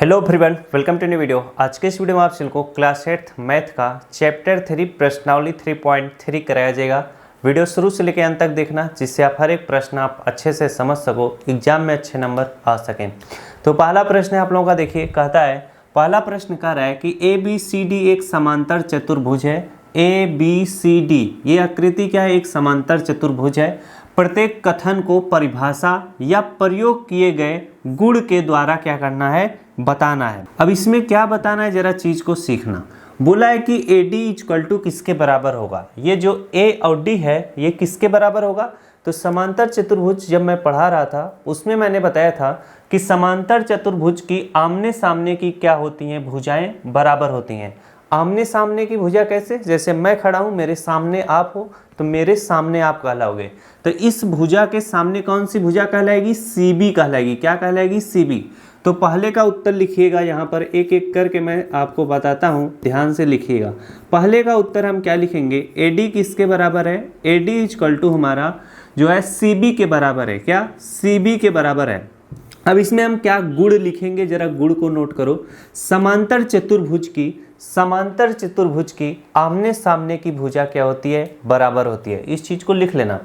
Hello everyone, welcome to new video. आज के इस वीडियो में आप सबको क्लास 8th मैथ का चैप्टर 3 प्रश्नावली 3.3 कराया जाएगा। वीडियो शुरू से लेकर अंत तक देखना, जिससे आप हर एक प्रश्न आप अच्छे से समझ सको, एग्जाम में अच्छे नंबर आ सकें। तो पहला प्रश्न है आप लोगों का, देखिए कहता है, पहला प्रश्न कह रहा है कि ABCD एक समांतर चतुर्भुज है। ABCD ये आकृति क्या है? एक समांतर चतुर्भुज है। प्रत्येक कथन को परिभाषा या प्रयोग किए गए गुण के द्वारा क्या करना है? बताना है। अब इसमें क्या बताना है, जरा चीज को सीखना। बोला है कि AD इक्वल टू किसके बराबर होगा? ये जो A और D है ये किसके बराबर होगा? तो समांतर चतुर्भुज जब मैं पढ़ा रहा था उसमें मैंने बताया था कि समांतर चतुर्भुज की आमने सामने की क्या होती हैं? भुजाएं बराबर होती हैं। आमने सामने की भुजा कैसे? जैसे मैं खड़ा हूं, मेरे सामने आप हो, तो मेरे सामने आप कहलाओगे। तो इस भुजा के सामने कौन सी भुजा कहलाएगी? CB कहलाएगी। क्या कहलाएगी? CB। तो पहले का उत्तर लिखिएगा, यहाँ पर एक एक करके मैं आपको बताता हूँ, ध्यान से लिखिएगा। पहले का उत्तर हम क्या लिखेंगे? AD किसके बराबर है? AD इक्वल टू हमारा जो है CB के बराबर है। क्या? CB के बराबर है। अब इसमें हम क्या गुण लिखेंगे? जरा गुण को नोट करो। समांतर चतुर्भुज की आमने सामने की भुजा क्या होती है? बराबर होती है। इस चीज को लिख लेना।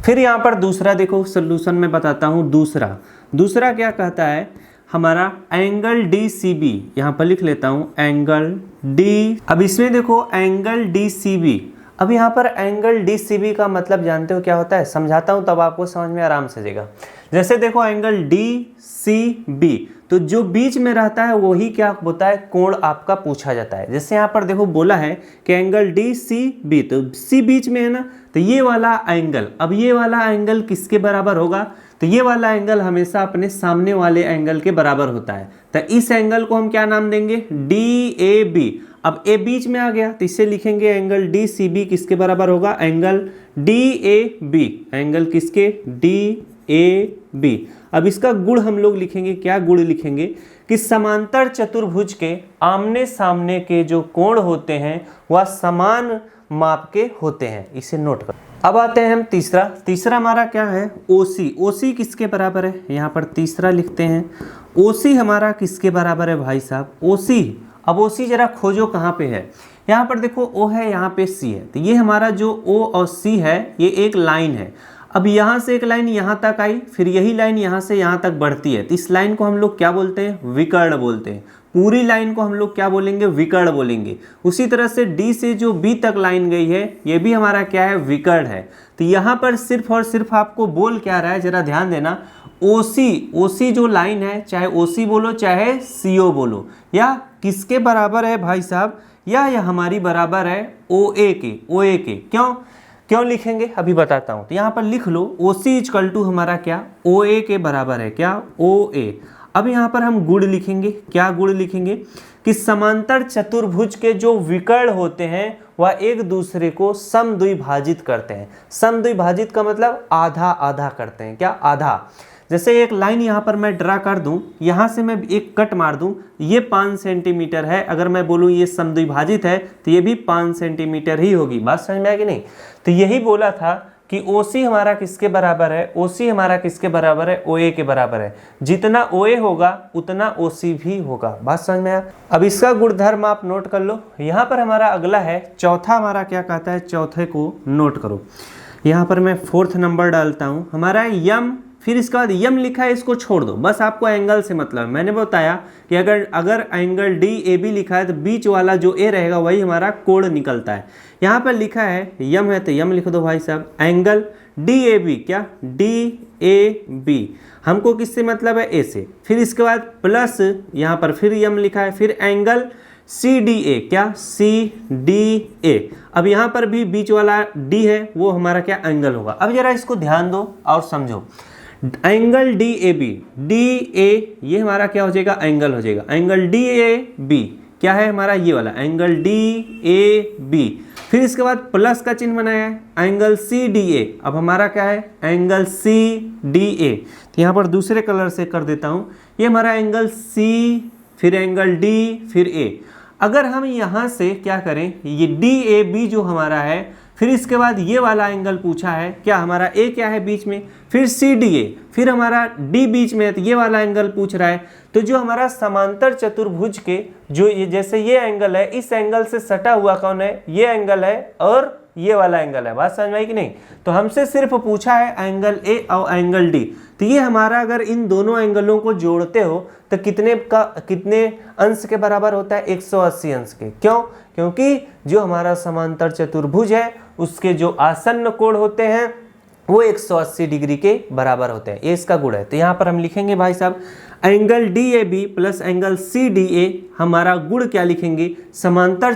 फिर यहाँ पर दूसरा देखो, सोल्यूशन में बताता हूँ। दूसरा क्या कहता है? हमारा एंगल DCB, यहाँ पर लिख लेता हूँ एंगल D। अब इसमें देखो एंगल DCB। अब यहाँ पर एंगल DCB का मतलब जानते हो क्या होता है? समझाता हूँ तब आपको समझ में आराम से जाएगा। जैसे देखो एंगल DCB, तो जो बीच में रहता है वही क्या होता है? कोण आपका पूछा जाता है। जैसे यहाँ पर देखो बोला है कि एंगल DCB, तो C बीच में है ना, तो ये वाला एंगल, अब ये वाला एंगल किसके बराबर होगा? तो ये वाला एंगल हमेशा अपने सामने वाले एंगल के बराबर होता है। तो इस एंगल को हम क्या नाम देंगे? DAB। अब A बीच में आ गया तो इसे लिखेंगे एंगल DCB किसके बराबर होगा? Angle DAB। एंगल किसके? DAB। अब इसका गुण हम लोग लिखेंगे। क्या गुण लिखेंगे? कि समांतर चतुर्भुज के आमने सामने के जो कोण होते हैं वह समान माप के होते हैं। इसे नोट करो। अब आते हैं हम तीसरा हमारा क्या है? OC किसके बराबर है? यहाँ पर तीसरा लिखते हैं। OC हमारा किसके बराबर है भाई साहब? OC। अब OC जरा खोजो कहाँ पे है? यहाँ पर देखो O है, यहाँ पे C है, तो ये हमारा जो O और C है ये एक लाइन है। अब यहाँ से एक लाइन यहाँ तक आई, फिर यही लाइन यहाँ से यहाँ तक बढ़ती है, तो इस लाइन को हम लोग क्या बोलते हैं? विकर्ण बोलते हैं। पूरी लाइन को हम लोग क्या बोलेंगे? विकर्ण बोलेंगे। उसी तरह से D से जो B तक लाइन गई है ये भी हमारा क्या है? विकर्ण है। तो यहाँ पर सिर्फ और सिर्फ आपको बोल क्या रहा है, जरा ध्यान देना। OC जो लाइन है, चाहे OC बोलो चाहे CO बोलो, या किसके बराबर है भाई साहब? या हमारी बराबर है OA के। क्यों लिखेंगे अभी बताता हूं। तो यहाँ पर लिख लो OC इक्वल टू हमारा क्या? OA के बराबर है। क्या? OA। अब यहाँ पर हम गुण लिखेंगे। क्या गुण लिखेंगे? कि समांतर चतुर्भुज के जो विकर्ण होते हैं वह एक दूसरे को समद्विभाजित करते हैं। समद्विभाजित का मतलब आधा आधा करते हैं। क्या? आधा। जैसे एक लाइन यहाँ पर मैं ड्रा कर दूं, यहाँ से मैं एक कट मार दूं, ये 5 सेंटीमीटर है। अगर मैं बोलूँ ये समद्विभाजित है तो ये भी 5 सेंटीमीटर ही होगी। बात समझ में आएगी नहीं? तो यही बोला था कि OC हमारा किसके बराबर है? OC हमारा किसके बराबर है? OA के बराबर है। जितना OA होगा उतना OC भी होगा। बात समझ में आया? अब इसका गुणधर्म आप नोट कर लो। यहाँ पर हमारा अगला है चौथा। हमारा क्या कहता है? चौथे को नोट करो। यहाँ पर मैं 4th नंबर डालता हूँ। हमारा यम, फिर इसके बाद यम लिखा है, इसको छोड़ दो, बस आपको एंगल से मतलब। मैंने बताया कि अगर एंगल DAB लिखा है तो बीच वाला जो A रहेगा वही हमारा कोण निकलता है। यहाँ पर लिखा है यम है तो यम लिख दो भाई साहब। एंगल DAB, क्या? DAB हमको किससे मतलब है? A से। फिर इसके बाद प्लस यहाँ पर फिर यम लिखा है, फिर एंगल CDA। क्या? CDA। अब यहाँ पर भी बीच वाला D है, वो हमारा क्या? एंगल होगा। अब जरा इसको ध्यान दो और समझो। एंगल DAB, ये हमारा क्या हो जाएगा? एंगल हो जाएगा। एंगल DAB क्या है हमारा? ये वाला एंगल DAB। फिर इसके बाद प्लस का चिन्ह बनाया है, एंगल CDA। अब हमारा क्या है? Angle CDA। तो यहाँ पर दूसरे कलर से कर देता हूँ। ये हमारा एंगल C, फिर एंगल D, फिर A। अगर हम यहाँ से क्या करें, ये DAB जो हमारा है, फिर इसके बाद ये वाला एंगल पूछा है, क्या हमारा ए क्या है बीच में, फिर सी डी ए, फिर हमारा डी बीच में है, तो ये वाला एंगल पूछ रहा है। तो जो हमारा समांतर चतुर्भुज के जो ये जैसे ये एंगल है, इस एंगल से सटा हुआ कौन है, ये एंगल है और ये वाला एंगल है। बात समझ में आई कि नहीं। तो हमसे सिर्फ पूछा है एंगल ए और एंगल डी। तो ये हमारा अगर इन दोनों एंगलों को जोड़ते हो तो कितने अंश के बराबर होता है, 180 अंश के। क्यों? क्योंकि जो हमारा समांतर चतुर्भुज है उसके जो आसन्न कोण होते हैं वो 180 डिग्री के बराबर होते हैं। ये इसका गुण है। तो यहाँ पर हम लिखेंगे भाई साहब angle D A B plus angle C D A, हमारा गुण क्या लिखेंगे, समांतर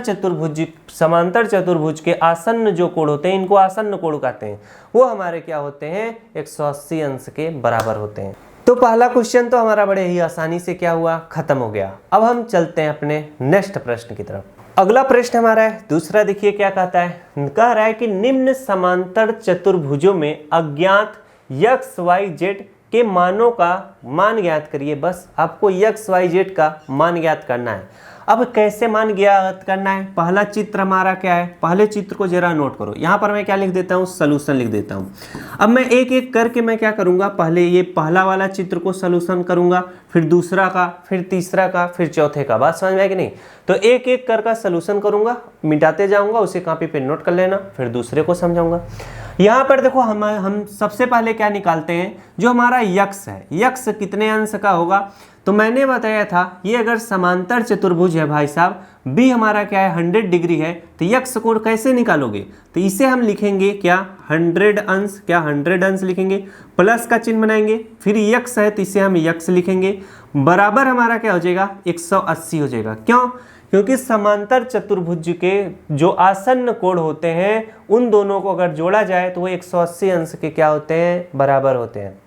चतुर्भुज के आसन्न जो कोण होते हैं, इनको आसन्न कोण कहते हैं, वो हमारे क्या होते हैं, 180 अंश के बराबर होते हैं। तो पहला क्वेश्चन तो हमारा बड़े ही आसानी से क्या हुआ, खत्म हो गया। अब हम चलते हैं अपने नेक्स्ट प्रश्न की तरफ। अगला प्रश्न हमारा है दूसरा। देखिए क्या कहता है, कह रहा है कि निम्न समांतर चतुर्भुजों में अज्ञात x y z के मानों का मान ज्ञात करिए। बस आपको x y z का मान ज्ञात करना है। अब कैसे मान ज्ञात करना है, पहला चित्र हमारा क्या है, पहले चित्र को जरा नोट करो। यहाँ पर मैं क्या लिख देता हूँ, सलूशन लिख देता हूँ। अब मैं एक एक करके मैं क्या करूँगा, पहले ये पहला वाला चित्र को सलूशन करूँगा, फिर दूसरा का, फिर तीसरा का, फिर चौथे का। बात समझ में आई कि नहीं। तो एक एक कर का सलूशन करूँगा, मिटाते जाऊँगा, उसे कॉपी पे नोट कर लेना, फिर दूसरे को समझाऊँगा। यहाँ पर देखो हम सबसे पहले क्या निकालते हैं, जो हमारा यक्स है, यक्स कितने अंश का होगा। तो मैंने बताया था ये अगर समांतर चतुर्भुज है भाई साहब, बी हमारा क्या है 100 डिग्री है, तो यक्स को कैसे निकालोगे, तो इसे हम लिखेंगे क्या 100 अंश, क्या 100 अंश लिखेंगे, प्लस का चिन्ह बनाएंगे, फिर यक्स है तो इसे हम यक्स लिखेंगे, बराबर हमारा क्या हो जाएगा 180 हो जाएगा। क्यों? क्योंकि समांतर चतुर्भुज के जो आसन्न कोण होते हैं उन दोनों को अगर जोड़ा जाए तो वो 180 अंश के क्या होते हैं, बराबर होते हैं।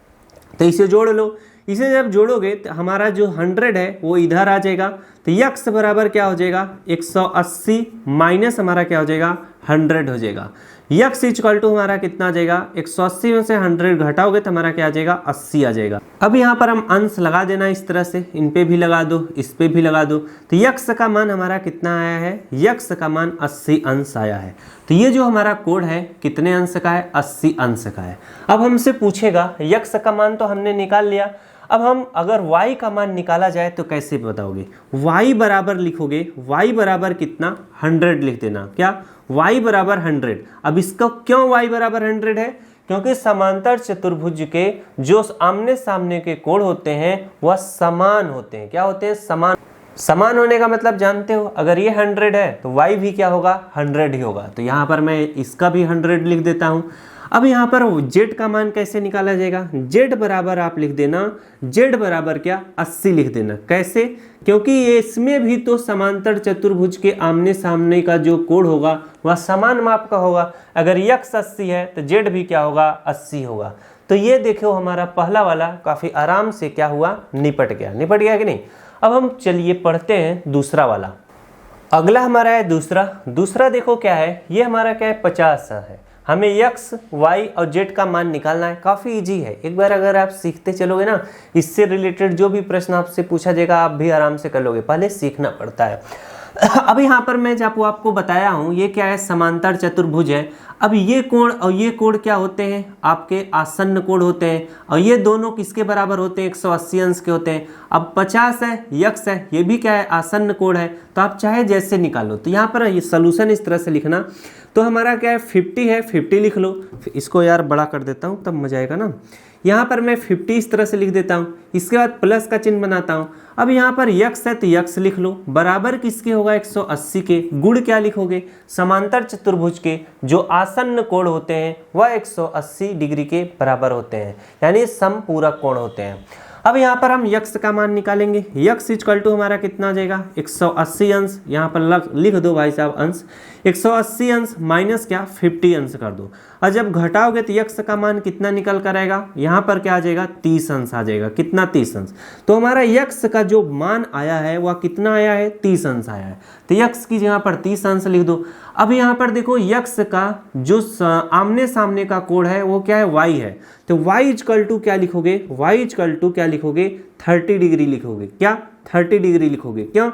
तो इसे जोड़ लो। इसे जब जोड़ोगे तो हमारा जो 100 है वो इधर आ जाएगा, तो यक्स बराबर क्या हो जाएगा 180 माइनस हमारा क्या हो जाएगा 100 हो जाएगा। यक्स इक्वल टू हमारा कितना आ जाएगा, 180 में से 100 घटाओगे तो हमारा क्या आ जाएगा 80 आ जाएगा। अब यहाँ पर हम अंश लगा देना इस तरह से, इन पे भी लगा दो, इस पे भी लगा दो। तो यक्स का मान हमारा कितना आया है, यक्स का मान 80 अंश आया है। तो ये जो हमारा कोण है कितने अंश का है, 80 अंश का है। अब हमसे पूछेगा यक्स का मान तो हमने निकाल लिया, अब हम अगर y का मान निकाला जाए तो कैसे बताओगे, y बराबर लिखोगे, y बराबर कितना 100 लिख देना। क्या y बराबर 100। अब इसका क्यों y बराबर 100 है, क्योंकि समांतर चतुर्भुज के जो आमने सामने के कोण होते हैं वह समान होते हैं। क्या होते हैं, समान। समान होने का मतलब जानते हो, अगर ये 100 है तो y भी क्या होगा 100 ही होगा। तो यहाँ पर मैं इसका भी 100 लिख देता हूँ। अब यहाँ पर z का मान कैसे निकाला जाएगा, z बराबर आप लिख देना, z बराबर क्या 80 लिख देना। कैसे, क्योंकि ये इसमें भी तो समांतर चतुर्भुज के आमने सामने का जो कोण होगा वह समान माप का होगा। अगर यक्स 80 है तो z भी क्या होगा 80 होगा। तो ये देखो हमारा पहला वाला काफ़ी आराम से क्या हुआ, निपट गया कि नहीं। अब हम चलिए पढ़ते हैं दूसरा वाला। अगला हमारा है दूसरा देखो क्या है, ये हमारा क्या है 50 है। हमें x, y और z का मान निकालना है। काफ़ी इजी है, एक बार अगर आप सीखते चलोगे ना, इससे रिलेटेड जो भी प्रश्न आपसे पूछा जाएगा आप भी आराम से कर लोगे, पहले सीखना पड़ता है। अब यहाँ पर मैं जब आपको बताया हूँ ये क्या है, समांतर चतुर्भुज है। अब ये कोण और ये कोण क्या होते हैं, आपके आसन्न कोण होते हैं, और ये दोनों किसके बराबर होते हैं, 180 अंश के होते हैं। अब 50 है, यक्स है, ये भी क्या है आसन्न कोण है। तो आप चाहे जैसे निकालो। तो यहाँ पर ये सोल्यूशन इस तरह से लिखना, तो हमारा क्या है 50 है, 50 लिख लो। इसको यार बड़ा कर देता हूँ तब मजा आएगा ना। यहाँ पर मैं 50 इस तरह से लिख देता हूँ, इसके बाद प्लस का चिन्ह बनाता हूँ। अब यहाँ पर यक्स है तो यक्स लिख लो, बराबर किसके होगा 180 के। गुण क्या लिखोगे, समांतर चतुर्भुज के जो आसन्न कोण होते हैं वह 180 डिग्री के बराबर होते हैं, यानी समपूरक कोण होते हैं। अब यहाँ पर हम यक्स का मान निकालेंगे। यक्स इक्वल टू हमारा कितना आ जाएगा 180 अंश, यहाँ पर लिख दो भाई साहब अंश, 180 अंश माइनस क्या 50 अंश कर दो। और जब घटाओगे तो यक्स का मान कितना निकल कर आएगा, यहाँ पर क्या आ जाएगा 30 अंश आ जाएगा। कितना 30 अंश। तो हमारा यक्स का जो मान आया है वह कितना आया है 30 अंश आया है। तो यक्स की जगह पर 30 अंश लिख दो। अब यहाँ पर देखो यक्स का जो आमने सामने का कोण है वो क्या है, y है। तो y इक्वल टू क्या लिखोगे, y इक्वल टू क्या लिखोगे, 30 डिग्री लिखोगे। क्या 30 डिग्री लिखोगे, क्यों?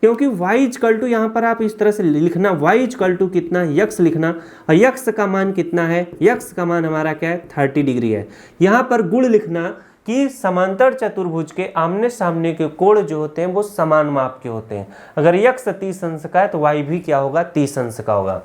क्योंकि y इक्वल टू यहाँ पर आप इस तरह से लिखना, y इक्वल टू कितना, यक्स लिखना, और यक्स का मान कितना है, यक्स का मान हमारा क्या है, 30 डिग्री है। यहाँ पर गुण लिखना कि समांतर चतुर्भुज के आमने सामने के कोण जो होते हैं वो समान माप के होते हैं। अगर यक्स 30 अंश का है तो y भी क्या होगा, 30 अंश का होगा।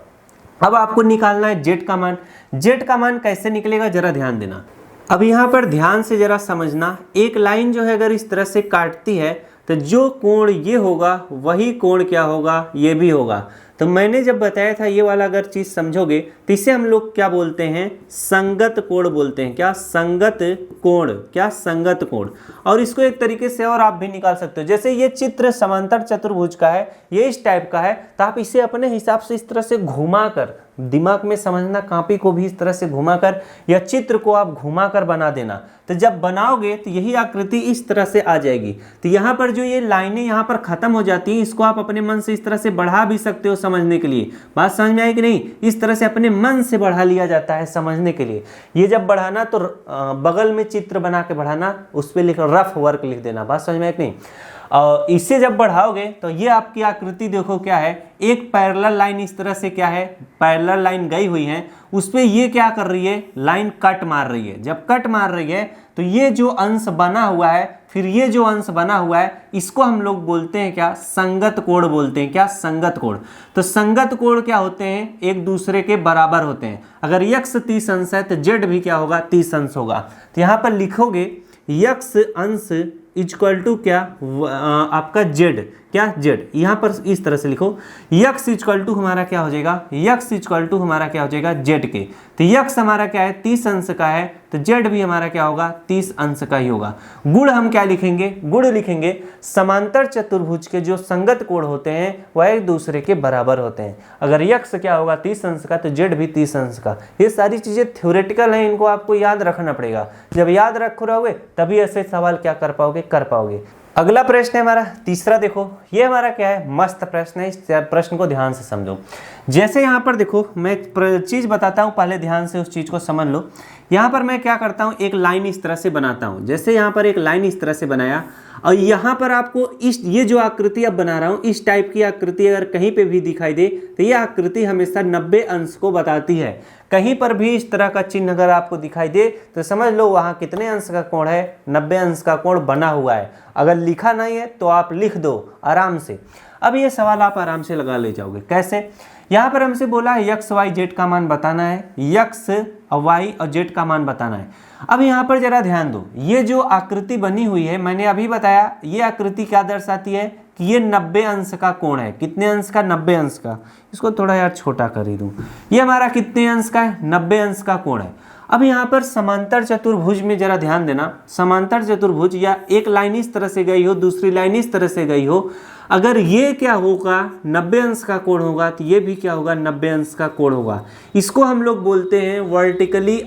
अब आपको निकालना है z का मान। z का मान कैसे निकलेगा जरा ध्यान देना। अब यहाँ पर ध्यान से जरा समझना, एक लाइन जो है अगर इस तरह से काटती है तो जो कोण ये होगा वही कोण क्या होगा, ये भी होगा। तो मैंने जब बताया था ये वाला अगर चीज समझोगे तो इसे हम लोग क्या बोलते हैं, संगत कोण बोलते हैं। क्या, संगत कोण। क्या, संगत कोण। और इसको एक तरीके से और आप भी निकाल सकते हो, जैसे ये चित्र समांतर चतुर्भुज का है, ये इस टाइप का है, तो आप इसे अपने हिसाब से इस तरह से घुमाकर, दिमाग में समझना, कॉपी को भी इस तरह से घुमाकर या चित्र को आप घुमाकर बना देना। तो जब बनाओगे तो यही आकृति इस तरह से आ जाएगी। तो यहाँ पर जो ये लाइनें यहाँ पर खत्म हो जाती हैं, इसको आप अपने मन से इस तरह से बढ़ा भी सकते हो समझने के लिए। बात समझ में आई कि नहीं? इस तरह से अपने मन से बढ़ा लिया जाता है समझने के लिए। ये जब बढ़ाना तो बगल में चित्र बना के बढ़ाना, उस पर लिख रफ वर्क लिख देना। बात समझ में आई कि नहीं? और इससे जब बढ़ाओगे तो ये आपकी आकृति देखो क्या है, एक पैरेलल लाइन इस तरह से क्या है, पैरेलल लाइन गई हुई है, उस पे ये क्या कर रही है, लाइन कट मार रही है। जब कट मार रही है तो ये जो अंश बना हुआ है, फिर ये जो अंश बना हुआ है, इसको हम लोग बोलते हैं क्या, संगत कोण बोलते हैं। क्या, संगत कोण। तो संगत कोण क्या होते हैं, एक दूसरे के बराबर होते हैं। अगर यक्स 30 अंश है तो जेड भी क्या होगा, 30 अंश होगा। तो यहाँ पर लिखोगे यक्स अंश इक्वल टू क्या, आपका जेड। क्या, जेड। यहाँ पर इस तरह से लिखो, यक्स इक्वल टू हमारा क्या हो जाएगा, यक्स इक्वल टू हमारा क्या हो जाएगा, जेड के। तो यक्स हमारा क्या है, 30 अंश का है, तो जेड भी हमारा क्या होगा, 30 अंश का ही होगा। गुण हम क्या लिखेंगे, गुण लिखेंगे समांतर चतुर्भुज के जो संगत कोण होते हैं वह एक दूसरे के बराबर होते हैं। अगर यक्स क्या होगा 30 अंश का तो जेड भी 30 अंश का। ये सारी चीजें थ्योरेटिकल हैं, इनको आपको याद रखना पड़ेगा। जब याद रख रहोगे तभी ऐसे सवाल क्या कर पाओगे, कर पाओगे। अगला प्रश्न है हमारा तीसरा। देखो ये हमारा क्या है, मस्त प्रश्न है, इस प्रश्न को ध्यान से समझो। जैसे यहाँ पर देखो मैं चीज बताता हूँ, पहले ध्यान से उस चीज को समझ लो। यहाँ पर मैं क्या करता हूँ, एक लाइन इस तरह से बनाता हूँ। जैसे यहाँ पर एक लाइन इस तरह से बनाया, और यहाँ पर आपको इस ये जो आकृति अब बना रहा हूँ, इस टाइप की आकृति अगर कहीं पे भी दिखाई दे तो ये आकृति हमेशा 90 अंश को बताती है। कहीं पर भी इस तरह का चिन्ह अगर आपको दिखाई दे तो समझ लो वहाँ कितने अंश का कोण है, 90 अंश का कोण बना हुआ है। अगर लिखा नहीं है तो आप लिख दो आराम से। अब ये सवाल आप आराम से लगा ले जाओगे। कैसे? यहाँ पर हमसे बोला है यक्स वाई जेड का मान बताना है, यक्स वाई और जेड का मान बताना है। अब यहाँ पर जरा ध्यान दो, ये जो आकृति बनी हुई है, मैंने अभी बताया ये आकृति क्या दर्शाती है कि ये 90 अंश का कोण है। कितने अंश का, 90 अंश का। इसको थोड़ा यार छोटा कर ही दूं। ये हमारा कितने अंश का है, 90 अंश का कोण है। अब यहाँ पर समांतर चतुर्भुज में जरा ध्यान देना, समांतर चतुर्भुज या एक लाइन इस तरह से गई हो, दूसरी लाइन इस तरह से गई हो, अगर ये क्या होगा 90 अंश का कोण होगा तो ये भी क्या होगा, 90 अंश का कोण होगा। इसको हम लोग बोलते हैं वर्टिकली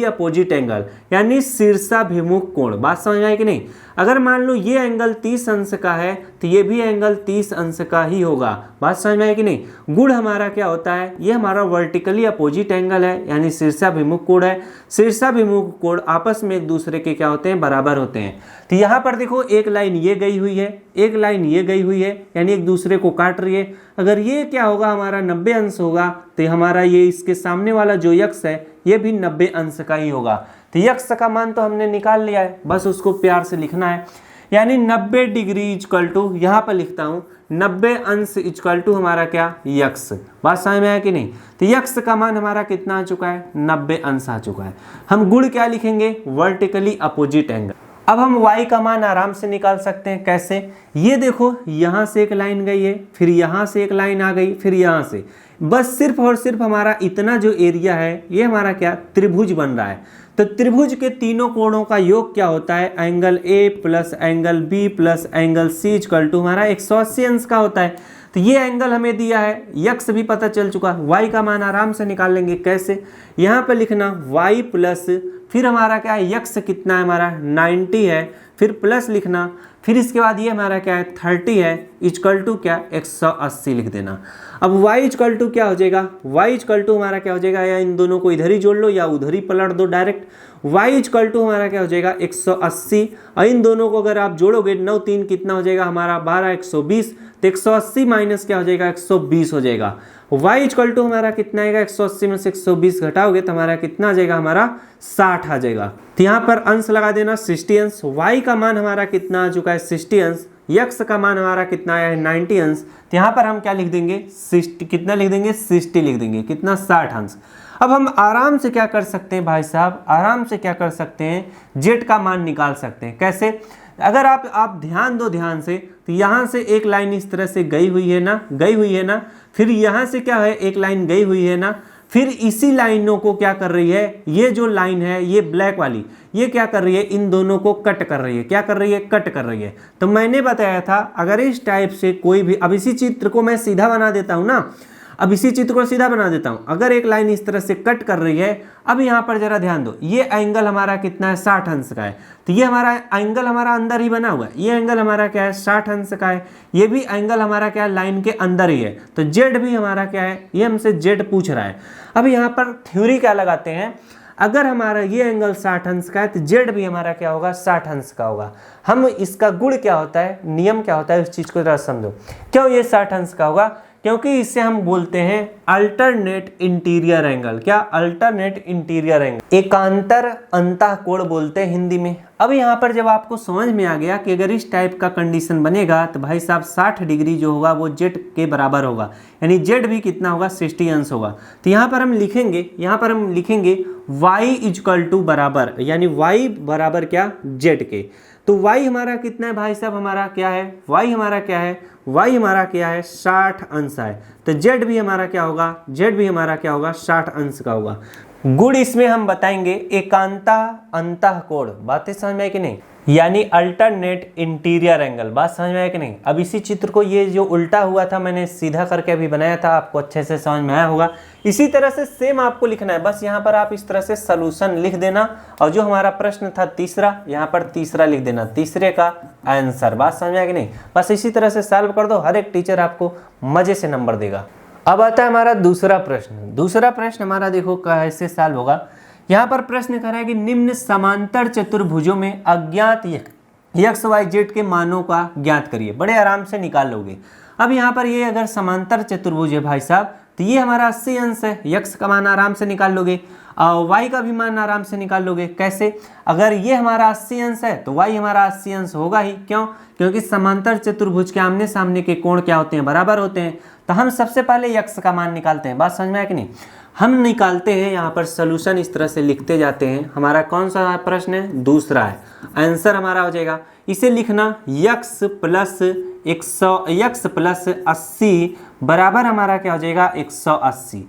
अपोजिट एंगल, यानी शीर्षाभिमुख कोण। बात समझ में आई कि नहीं? अगर मान लो ये एंगल 30 अंश का है तो ये भी एंगल 30 अंश का ही होगा। बात समझ में आई कि नहीं? गुण हमारा क्या होता है, ये हमारा वर्टिकली अपोजिट एंगल है, यानी शीर्षाभिमुख कोण है। शीर्षाभिमुख कोण आपस में एक दूसरे के क्या होते हैं, बराबर होते हैं। तो यहाँ पर देखो एक लाइन ये गई हुई है, एक लाइन ये गई हुई है, यानी एक दूसरे को काट रही है। अगर ये क्या होगा हमारा 90 अंश होगा तो हमारा ये इसके सामने वाला जो यक्स है ये भी 90 अंश का ही होगा। तो यक्स का मान तो हमने निकाल लिया है, बस उसको प्यार से लिखना है। यानी 90 डिग्री इक्वल टू, यहाँ पर लिखता हूँ 90 अंश इक्वल टू हमारा क्या, यक्स। बात समझ में आया कि नहीं? तो यक्स का मान हमारा कितना आ चुका है, 90 अंश आ चुका है। हम गुण क्या लिखेंगे, वर्टिकली अपोजिट एंगल। अब हम y का मान आराम से निकाल सकते हैं। कैसे? ये देखो यहाँ से एक लाइन गई है, फिर यहाँ से एक लाइन आ गई, फिर यहाँ से, बस सिर्फ और सिर्फ हमारा इतना जो एरिया है ये हमारा क्या, त्रिभुज बन रहा है। तो त्रिभुज के तीनों कोणों का योग क्या होता है, angle A plus angle B plus angle C equal to हमारा 180 अंश का होता है। तो ये एंगल हमें दिया है, यक्स भी पता चल चुका, y का मान आराम से निकाल लेंगे। कैसे? यहाँ पर लिखना y प्लस फिर हमारा क्या है यक्स कितना है हमारा 90 है, फिर प्लस लिखना, फिर इसके बाद ये हमारा क्या है 30 है इक्वल टू क्या 180 लिख देना। अब y इक्वल टू क्या हो जाएगा, y इक्वल टू हमारा क्या हो जाएगा, या इन दोनों को इधर ही जोड़ लो या उधर ही पलट दो डायरेक्ट। y इक्वल टू हमारा क्या हो जाएगा 180, और इन दोनों को अगर आप जोड़ोगे 9 3 कितना हो जाएगा हमारा 12 120, तो 180 माइनस क्या हो जाएगा 120 हो जाएगा। y इक्वल टू हमारा कितना आएगा 180 में से 120 घटाओगे तो हमारा कितना आ जाएगा हमारा 60 आ जाएगा। तो यहाँ पर अंश लगा देना 60 अंश, y का मान हमारा कितना आ चुका है 60 अंश, यक्स का मान हमारा कितना आया है 90 अंश। तो यहाँ पर हम क्या लिख देंगे 60, कितना लिख देंगे 60 लिख देंगे, कितना 60 अंश। अब हम आराम से क्या कर सकते हैं भाई साहब, आराम से क्या कर सकते हैं जेड का मान निकाल सकते हैं। कैसे, अगर आप ध्यान दो ध्यान से, तो यहाँ से एक लाइन इस तरह से गई हुई है ना, फिर यहाँ से क्या है एक लाइन गई हुई है ना, फिर इसी लाइनों को क्या कर रही है, ये जो लाइन है ये ब्लैक वाली, ये क्या कर रही है इन दोनों को कट कर रही है, क्या कर रही है कट कर रही है। तो मैंने बताया था अगर इस टाइप से कोई भी, अब इसी चित्र को मैं सीधा बना देता हूँ ना, अब इसी चित्र को सीधा बना देता हूं, अगर एक लाइन इस तरह से कट कर रही है, अब यहाँ पर जरा ध्यान दो, ये एंगल हमारा कितना है 60 अंश का है, तो ये हमारा एंगल हमारा अंदर ही बना हुआ है, ये एंगल हमारा क्या है 60 अंश का है, ये भी एंगल हमारा क्या है लाइन के अंदर ही है, तो जेड भी हमारा क्या है, ये हमसे जेड पूछ रहा है। अब यहाँ पर थ्योरी क्या लगाते हैं, अगर हमारा ये एंगल 60 अंश का है तो जेड भी हमारा क्या होगा 60 अंश का होगा। हम इसका गुण क्या होता है, नियम क्या होता है, उस चीज को जरा समझो। क्यों ये 60 अंश का होगा, क्योंकि इससे हम बोलते हैं अल्टरनेट इंटीरियर एंगल। क्या, अल्टरनेट इंटीरियर एंगल, एकांतर अंतःकोण बोलते हैं हिंदी में। अब यहाँ पर जब आपको समझ में आ गया कि अगर इस टाइप का कंडीशन बनेगा तो भाई साहब 60 डिग्री जो होगा वो जेड के बराबर होगा, यानी जेड भी कितना होगा 60 अंश होगा। तो यहाँ पर हम लिखेंगे y इक्वल टू बराबर, यानी y बराबर क्या जेड के। तो y हमारा कितना है भाई साहब, हमारा क्या है y हमारा क्या है, y हमारा क्या है 60 अंश है, तो z भी हमारा क्या होगा, z भी हमारा क्या होगा 60 अंश का होगा। गुण इसमें हम बताएंगे एकांता अंतःकोण, बातें समझ में आई कि नहीं, यानी अल्टरनेट इंटीरियर एंगल, बात समझ में आया कि नहीं। अब इसी चित्र को ये जो उल्टा हुआ था मैंने सीधा करके अभी बनाया था, आपको अच्छे से समझ में आया होगा। इसी तरह से सेम आपको लिखना है, बस यहाँ पर आप इस तरह से सॉल्यूशन लिख देना, और जो हमारा प्रश्न था तीसरा, यहाँ पर तीसरा लिख देना, तीसरे का आंसर। बात समझ में आया कि नहीं, बस इसी तरह से सॉल्व कर दो, हर एक टीचर आपको मजे से नंबर देगा। अब आता है हमारा दूसरा प्रश्न। दूसरा प्रश्न हमारा देखो कैसे सॉल्व होगा। यहाँ पर प्रश्न कर रहा है कि निम्न समांतर चतुर्भुजों में अज्ञात एक्स वाई जेड के मानों का ज्ञात करिए। बड़े आराम से निकाल लोगे। अब यहाँ पर ये अगर समांतर चतुर्भुज है भाई साहब, तो ये हमारा 80 अंश है, यक्स का मान आराम से निकाल लोगे, वाई का भी मान आराम से निकाल लोगे। कैसे, अगर ये हमारा 80 अंश है तो वाई हमारा 80 अंश होगा ही। क्यों, क्योंकि समांतर चतुर्भुज के आमने सामने के कोण क्या होते हैं, बराबर होते हैं। तो हम सबसे पहले यक्स का मान निकालते हैं, बात समझ में आया कि नहीं। हम निकालते हैं, यहाँ पर सोल्यूशन इस तरह से लिखते जाते हैं। हमारा कौन सा प्रश्न है, दूसरा है। आंसर हमारा हो जाएगा, इसे लिखना यक्स प्लस 80 बराबर हमारा क्या हो जाएगा 180।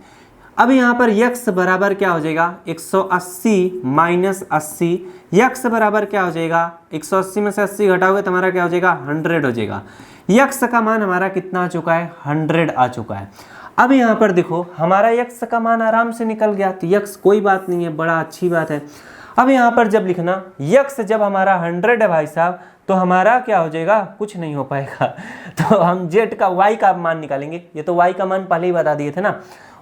अब यहाँ पर यक्स बराबर क्या हो जाएगा 180 माइनस 80, यक्स बराबर क्या हो जाएगा 180 में से 80 घटाओगे तो हमारा क्या हो जाएगा 100 हो जाएगा। यक्स का मान हमारा कितना आ चुका है 100 आ चुका है। अब यहाँ पर देखो हमारा यक्स का मान आराम से निकल गया, तो यक्स कोई बात नहीं है, बड़ा अच्छी बात है। अब यहाँ पर जब लिखना यक्स जब हमारा 100 है भाई साहब, तो हमारा क्या हो जाएगा, कुछ नहीं हो पाएगा। तो हम जेड का वाई का मान निकालेंगे। ये तो वाई का मान पहले ही बता दिए थे ना।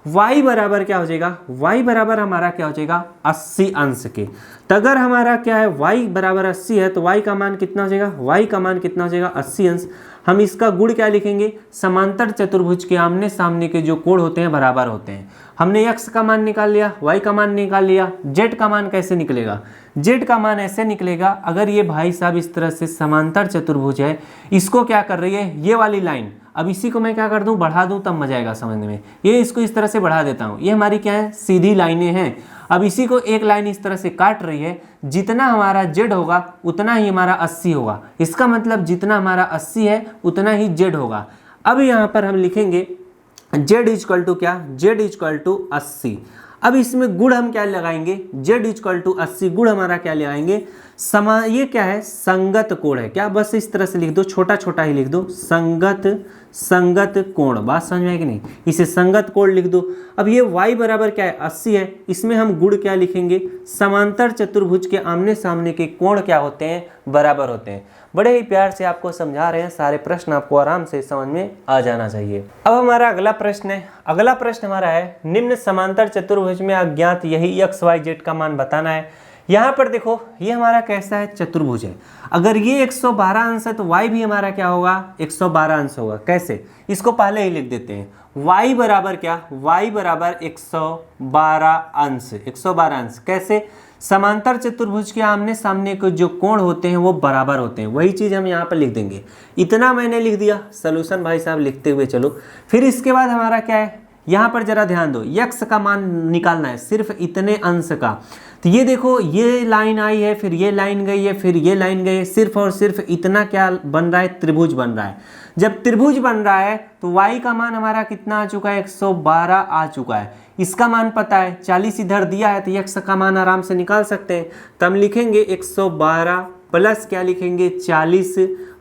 y बराबर क्या हो जाएगा, y बराबर हमारा क्या हो जाएगा 80 अंश के। तो अगर हमारा क्या है y बराबर 80 है तो y का मान कितना हो जाएगा, y का मान कितना हो जाएगा 80 अंश। हम इसका गुण क्या लिखेंगे, समांतर चतुर्भुज के आमने सामने के जो कोण होते हैं बराबर होते हैं। हमने x का मान निकाल लिया, y का मान निकाल लिया, z का मान कैसे निकलेगा, z का मान ऐसे निकलेगा, अगर ये भाई साहब इस तरह से समांतर चतुर्भुज है, इसको क्या कर रही है ये वाली लाइन, अब इसी को मैं क्या कर दूं बढ़ा दूं तब मजा आएगा समझने में। ये इसको इस तरह से बढ़ा देता हूं, ये हमारी क्या है सीधी लाइनें हैं। अब इसी को एक लाइन इस तरह से काट रही है, जितना हमारा z होगा उतना ही हमारा 80 होगा। इसका मतलब जितना हमारा 80 है उतना ही z होगा। अब यहाँ पर हम लिखेंगे z इक्वल टू क्या, z इक्वल टू 80। अब इसमें गुण हम क्या लगाएंगे, z इक्वल टू 80, गुण हमारा क्या लगाएंगे, ये क्या है, संगत कोण है। क्या, बस इस तरह से लिख दो, छोटा छोटा ही लिख दो, संगत कोण। बात समझ में है कि नहीं, इसे संगत कोण लिख दो। अब ये y बराबर क्या है, 80 है, इसमें हम गुण क्या लिखेंगे, समांतर चतुर्भुज के आमने सामने के कोण क्या होते हैं, बराबर होते हैं। बड़े ही प्यार से आपको समझा रहे हैं, सारे प्रश्न आपको आराम से समझ में आ जाना चाहिए। अब हमारा अगला प्रश्न है, अगला प्रश्न हमारा है, निम्न समांतर चतुर्भुज में अज्ञात यही x y z का मान बताना है। यहाँ पर देखो ये हमारा कैसा है, चतुर्भुज है। अगर ये 112 अंश है तो y भी हमारा क्या होगा, 112 अंश होगा। कैसे, इसको पहले ही लिख देते हैं, y बराबर क्या, y बराबर 112 अंश, 112 अंश। कैसे, समांतर चतुर्भुज के आमने सामने के जो कोण होते हैं वो बराबर होते हैं, वही चीज़ हम यहाँ पर लिख देंगे। इतना मैंने लिख दिया, सॉल्यूशन भाई साहब लिखते हुए चलो। फिर इसके बाद हमारा क्या है, यहाँ पर जरा ध्यान दो, x का मान निकालना है, सिर्फ इतने अंश का। तो ये देखो, ये लाइन आई है, फिर ये लाइन गई है, फिर ये लाइन गई है, सिर्फ और सिर्फ इतना क्या बन रहा है, त्रिभुज बन रहा है। जब त्रिभुज बन रहा है तो y का मान हमारा कितना आ चुका है, 112 आ चुका है। इसका मान पता है, 40 इधर दिया है तो x का मान आराम से निकाल सकते हैं। तो हम लिखेंगे 112 प्लस क्या लिखेंगे, 40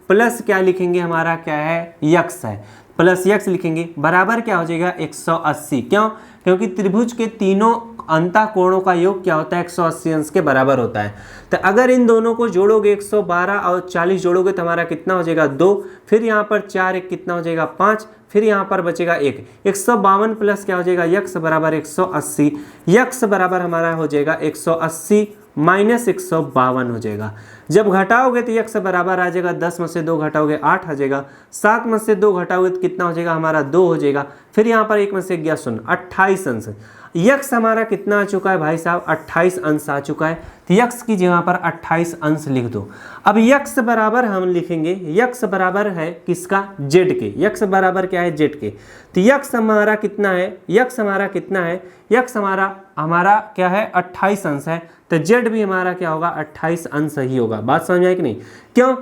प्लस क्या लिखेंगे, हमारा क्या है, x है, प्लस x लिखेंगे, बराबर क्या हो जाएगा, 180। क्यों, क्योंकि त्रिभुज के तीनों अंतः कोणों का योग क्या होता है, 180 अंश के बराबर होता है। तो अगर इन दोनों को जोड़ोगे, 112 और 40 जोड़ोगे तो हमारा कितना हो जाएगा, 2, फिर यहाँ पर 4 एक कितना हो जाएगा, 5, फिर यहाँ पर बचेगा 1, 152 प्लस क्या हो जाएगा, x बराबर 180, x बराबर हमारा हो जाएगा 180 माइनस 152 हो जाएगा। जब घटाओगे तो x बराबर आ जाएगा, 10 में से 2 घटाओगे 8 आ जाएगा, 7 में से 2 घटाओगे तो कितना हो जाएगा, हमारा 2 हो जाएगा। फिर यहाँ पर 1 में से गया 0, 28 अंश। x हमारा कितना आ चुका है भाई साहब, 28 अंश आ चुका है। तो x की जगह पर 28 अंश लिख दो। अब x बराबर हम लिखेंगे, x बराबर है किसका, z के। x बराबर क्या है, z के। तो x हमारा कितना है, x हमारा कितना है, x हमारा क्या है, 28 अंश है। तो z भी हमारा क्या होगा, 28 अंश ही होगा। बात समझ में आई कि नहीं। क्यों,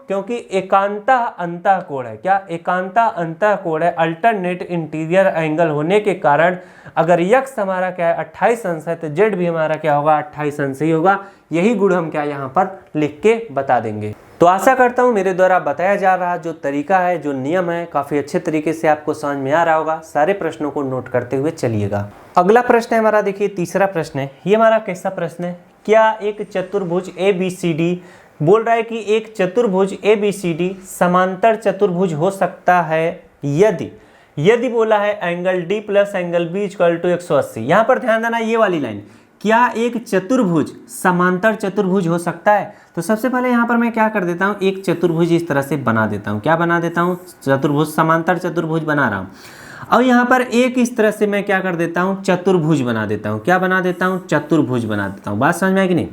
क्योंकि एकांता अंतः कोण है। क्या, एकांता अंतः कोण है, अल्टरनेट इंटीरियर एंगल होने के कारण अगर x हमारा क्या है, 28 अंश है, तो z भी हमारा क्या होगा, 28 अंश ही होगा। यही गुण हम क्या यहाँ पर लिख के बता देंगे। तो आशा करता हूँ मेरे द्वारा बताया जा रहा जो तरीका है, जो नियम है, काफ़ी अच्छे तरीके से आपको समझ में आ रहा होगा। सारे प्रश्नों को नोट करते हुए चलिएगा। अगला प्रश्न है हमारा, देखिए तीसरा प्रश्न है। ये हमारा कैसा प्रश्न है, क्या एक चतुर्भुज ABCD बोल रहा है कि एक चतुर्भुज ABCD समांतर चतुर्भुज हो सकता है यदि बोला है angle D plus angle B equal to 180। यहाँ पर ध्यान देना, ये वाली लाइन, क्या एक चतुर्भुज समांतर चतुर्भुज हो सकता है। तो सबसे पहले यहाँ पर मैं क्या कर देता हूँ, एक चतुर्भुज इस तरह से बना देता हूँ। क्या बना देता हूँ, चतुर्भुज, समांतर चतुर्भुज बना रहा हूँ। और यहाँ पर एक इस तरह से मैं क्या कर देता हूँ, चतुर्भुज बना देता हूँ। क्या बना देता हूँ, चतुर्भुज बना देता हूँ। बात समझ में आई कि नहीं।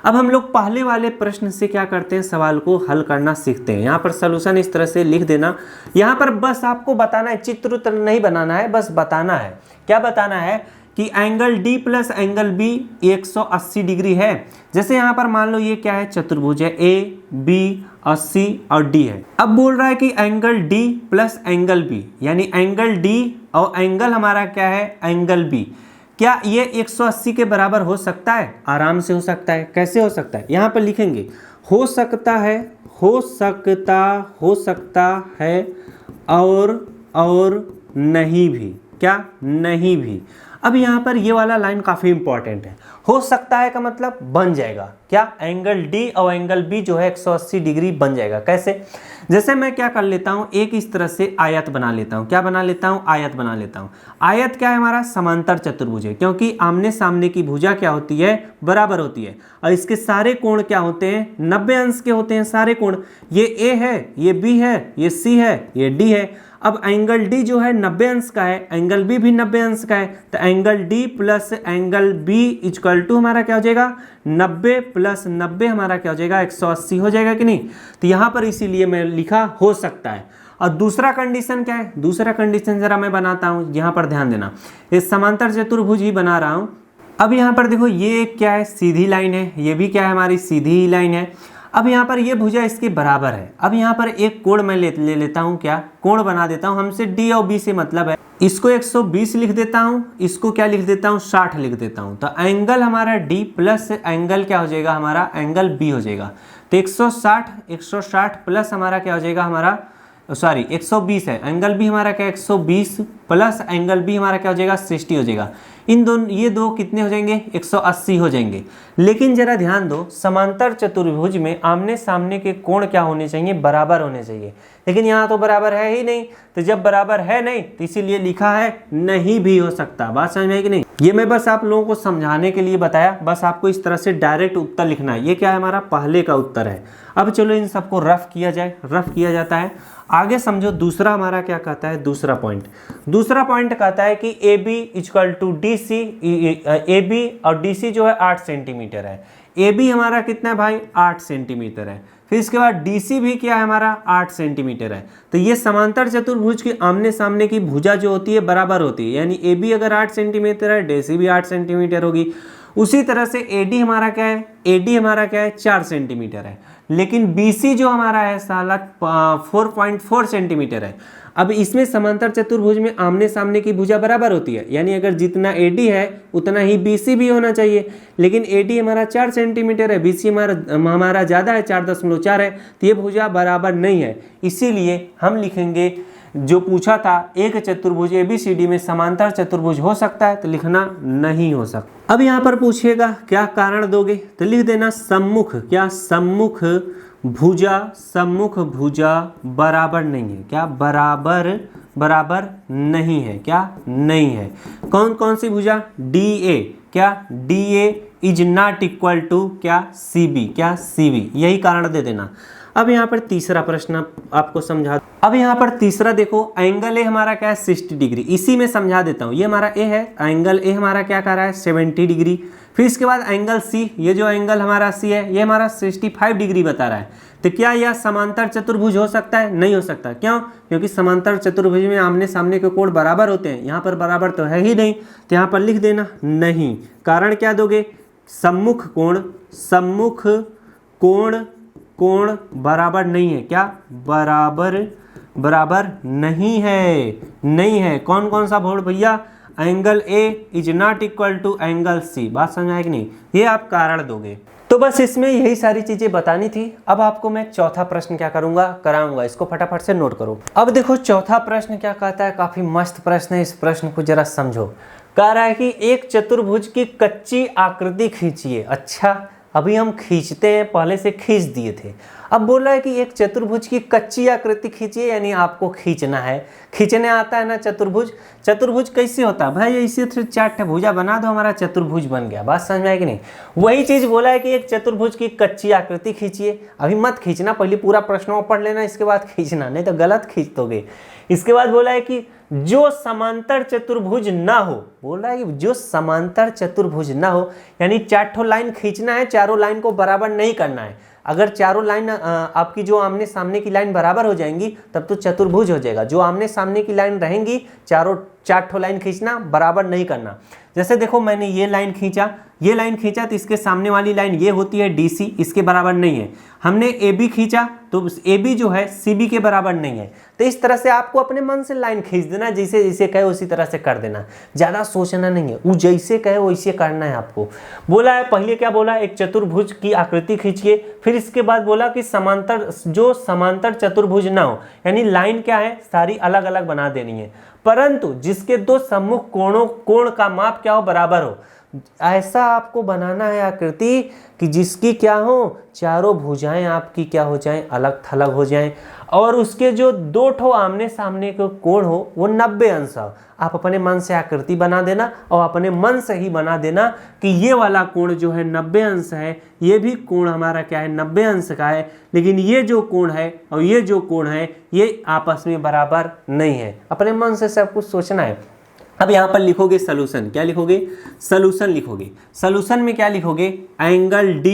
अब हम लोग पहले वाले प्रश्न से क्या करते हैं, सवाल को हल करना सीखते हैं। यहाँ पर सॉल्यूशन इस तरह से लिख देना। यहाँ पर बस आपको बताना है, चित्र नहीं बनाना है, बस बताना है। क्या बताना है कि angle D plus angle B 180 degree है। जैसे यहाँ पर मान लो ये क्या है, चतुर्भुज है, A B और C और D है। अब बोल रहा है कि angle D plus angle B, यानी एंगल D और एंगल हमारा क्या है, एंगल B, क्या ये 180 के बराबर हो सकता है। आराम से हो सकता है। कैसे हो सकता है, यहाँ पर लिखेंगे, हो सकता है, हो सकता है और नहीं भी। क्या, नहीं भी। अब यहाँ पर ये वाला लाइन काफ़ी इंपॉर्टेंट है। हो सकता है का मतलब बन जाएगा। क्या, एंगल D और एंगल B जो है 180 डिग्री बन जाएगा। कैसे, जैसे मैं क्या कर लेता हूँ, एक इस तरह से आयत बना लेता हूँ। क्या बना लेता हूँ, आयत बना लेता हूँ। आयत क्या है, हमारा समांतर चतुर्भुज है, क्योंकि आमने सामने की भुजा क्या होती है, बराबर होती है। और इसके सारे कोण क्या होते हैं, 90 अंश के होते हैं सारे कोण। ये A है, ये B है, ये C है, ये D है। अब एंगल D जो है 90 अंश का है, एंगल B भी 90 अंश का है। तो angle D plus angle B equal to हमारा क्या हो जाएगा, 90 प्लस 90 हमारा क्या हो जाएगा, 180 हो जाएगा कि नहीं। तो यहाँ पर इसीलिए मैं लिखा हो सकता है। और दूसरा कंडीशन क्या है, दूसरा कंडीशन जरा मैं बनाता हूँ, यहाँ पर ध्यान देना। ये समांतर चतुर्भुज ही बना रहा हूँ। अब यहाँ पर देखो, ये क्या है, सीधी लाइन है, ये भी क्या है, हमारी सीधी ही लाइन है। अब यहाँ पर ये भुजा इसके बराबर है। अब यहाँ पर एक कोण मैं ले लेता हूँ, क्या कोण बना देता हूँ। हमसे डी और बी से मतलब है, इसको 120 लिख देता हूँ, इसको क्या लिख देता हूँ 60 लिख देता हूँ। तो एंगल हमारा डी प्लस एंगल क्या हो जाएगा हमारा एंगल बी हो जाएगा। तो 160 प्लस हमारा क्या हो जाएगा हमारा 120 है, एंगल बी हमारा क्या 120 प्लस एंगल बी हमारा क्या हो जाएगा 60 हो जाएगा। इन दोनों ये दो कितने हो जाएंगे 180 हो जाएंगे। लेकिन जरा ध्यान दो, समांतर चतुर्भुज में आमने सामने के कोण क्या होने चाहिए बराबर होने चाहिए, लेकिन यहाँ तो बराबर है ही नहीं। तो जब बराबर है नहीं तो इसीलिए लिखा है नहीं भी हो सकता। बात समझ में आई कि नहीं? ये मैं बस आप लोगों को समझाने के लिए बताया, बस आपको इस तरह से डायरेक्ट उत्तर लिखना है। ये क्या है हमारा पहले का उत्तर है। अब चलो इन सबको रफ किया जाए, रफ किया जाता है। आगे समझो दूसरा हमारा क्या कहता है, दूसरा पॉइंट कहता है कि A B equal to D C, A B और डी सी जो है 8 सेंटीमीटर है। ए बी हमारा कितना है भाई 8 सेंटीमीटर है। फिर इसके बाद डी सी भी क्या है हमारा 8 सेंटीमीटर है। तो ये समांतर चतुर्भुज की आमने सामने की भुजा जो होती है बराबर होती है, यानी ए बी अगर 8 सेंटीमीटर है डी सी भी 8 सेंटीमीटर होगी। उसी तरह से ए डी हमारा क्या है, ए डी हमारा क्या है 4 सेंटीमीटर है, लेकिन बी सी जो हमारा है साला 4.4 सेंटीमीटर है। अब इसमें समांतर चतुर्भुज में आमने सामने की भुजा बराबर होती है, यानी अगर जितना AD है उतना ही BC भी होना चाहिए। लेकिन AD हमारा 4 सेंटीमीटर है, BC हमारा ज़्यादा है 4.4 है, तो ये भुजा बराबर नहीं है। इसीलिए हम लिखेंगे जो पूछा था एक चतुर्भुज ABCD में समांतर चतुर्भुज हो सकता है, तो लिखना नहीं हो सकता। अब यहाँ पर पूछेगा क्या कारण दोगे, तो लिख देना सम्मुख, क्या सम्मुख भुजा बराबर नहीं है, क्या बराबर नहीं है, क्या नहीं है। कौन कौन सी भुजा, DA, क्या DA is not equal to क्या CB, क्या CB, यही कारण दे देना। अब यहाँ पर तीसरा प्रश्न आपको समझा, अब यहाँ पर तीसरा देखो, एंगल ए हमारा क्या है 60 डिग्री, इसी में समझा देता हूँ। ये हमारा ए है, एंगल ए हमारा क्या कर रहा है 70 डिग्री। फिर इसके बाद एंगल सी, ये जो एंगल हमारा सी है ये हमारा 65 डिग्री बता रहा है। तो क्या यह समांतर चतुर्भुज हो सकता है? नहीं हो सकता। क्यों? क्योंकि समांतर चतुर्भुज में आमने सामने के कोण बराबर होते हैं, यहाँ पर बराबर तो है ही नहीं, तो यहाँ पर लिख देना नहीं। कारण क्या दोगे, सम्मुख कोण बराबर नहीं है, क्या बराबर नहीं है। कौन कौन सा बोर्ड भैया, angle A is not equal to angle C. बात समझ आए कि नहीं? ये आप कारण दोगे। तो बस इसमें यही सारी चीजें बतानी थी। अब आपको मैं चौथा प्रश्न क्या कराऊंगा, इसको फटाफट से नोट करो। अब देखो चौथा प्रश्न क्या कहता है, काफी मस्त प्रश्न है, इस प्रश्न को जरा समझो। कह रहा है कि एक चतुर्भुज की कच्ची आकृति खींचिए। अच्छा, अभी हम खींचते हैं, पहले से खींच दिए थे। अब बोल रहा है कि एक चतुर्भुज की कच्ची आकृति खींचिए, यानी आपको खींचना है। खींचने आता है ना चतुर्भुज कैसे होता है भाई, ऐसे 4 भुजा बना दो, हमारा चतुर्भुज बन गया। बात समझ में आई कि नहीं? वही चीज बोला है कि एक चतुर्भुज की कच्ची आकृति खींचिए। अभी मत खींचना, पहले पूरा प्रश्न पढ़ लेना, इसके बाद खींचना, नहीं तो गलत खींच दोगे। इसके बाद बोला है कि जो समांतर चतुर्भुज ना हो, बोल रहा है कि जो समांतर चतुर्भुज ना हो, यानी 4 लाइन खींचना है, चारों लाइन को बराबर नहीं करना है। अगर चारों लाइन आपकी जो आमने सामने की लाइन बराबर हो जाएंगी तब तो चतुर्भुज हो जाएगा। जो आमने सामने की लाइन रहेंगी, 4 लाइन खींचना, बराबर नहीं करना। जैसे देखो मैंने ये लाइन खींचा तो इसके सामने वाली लाइन ये होती है DC, इसके बराबर नहीं है। हमने AB खींचा तो AB जो है CB के बराबर नहीं है। तो इस तरह से आपको अपने मन से लाइन खींच देना, जैसे जैसे कहे उसी तरह से कर देना, ज़्यादा सोचना नहीं है, वो जैसे कहे वैसे करना है आपको। बोला है पहले क्या बोला, एक चतुर्भुज की आकृति खींचिए। फिर इसके बाद बोला कि समांतर चतुर्भुज ना हो, यानी लाइन क्या है सारी अलग अलग बना देनी है, परंतु जिसके 2 सम्मुख कोण का माप क्या हो बराबर हो। ऐसा आपको बनाना है आकृति कि जिसकी क्या हो, चारों भुजाएं आपकी क्या हो जाएं, अलग थलग हो जाएं, और उसके जो 2 आमने सामने के कोण हो वो 90 अंश हो। आप अपने मन से आकृति बना देना और अपने मन से ही बना देना कि ये वाला कोण जो है 90 अंश है, ये भी कोण हमारा क्या है 90 अंश का है, लेकिन ये जो कोण है और ये जो कोण है ये आपस में बराबर नहीं है। अपने मन से सब कुछ सोचना है। अब यहाँ पर लिखोगे सलूशन, क्या लिखोगे, सलूशन लिखोगे। सलूशन में क्या लिखोगे, angle D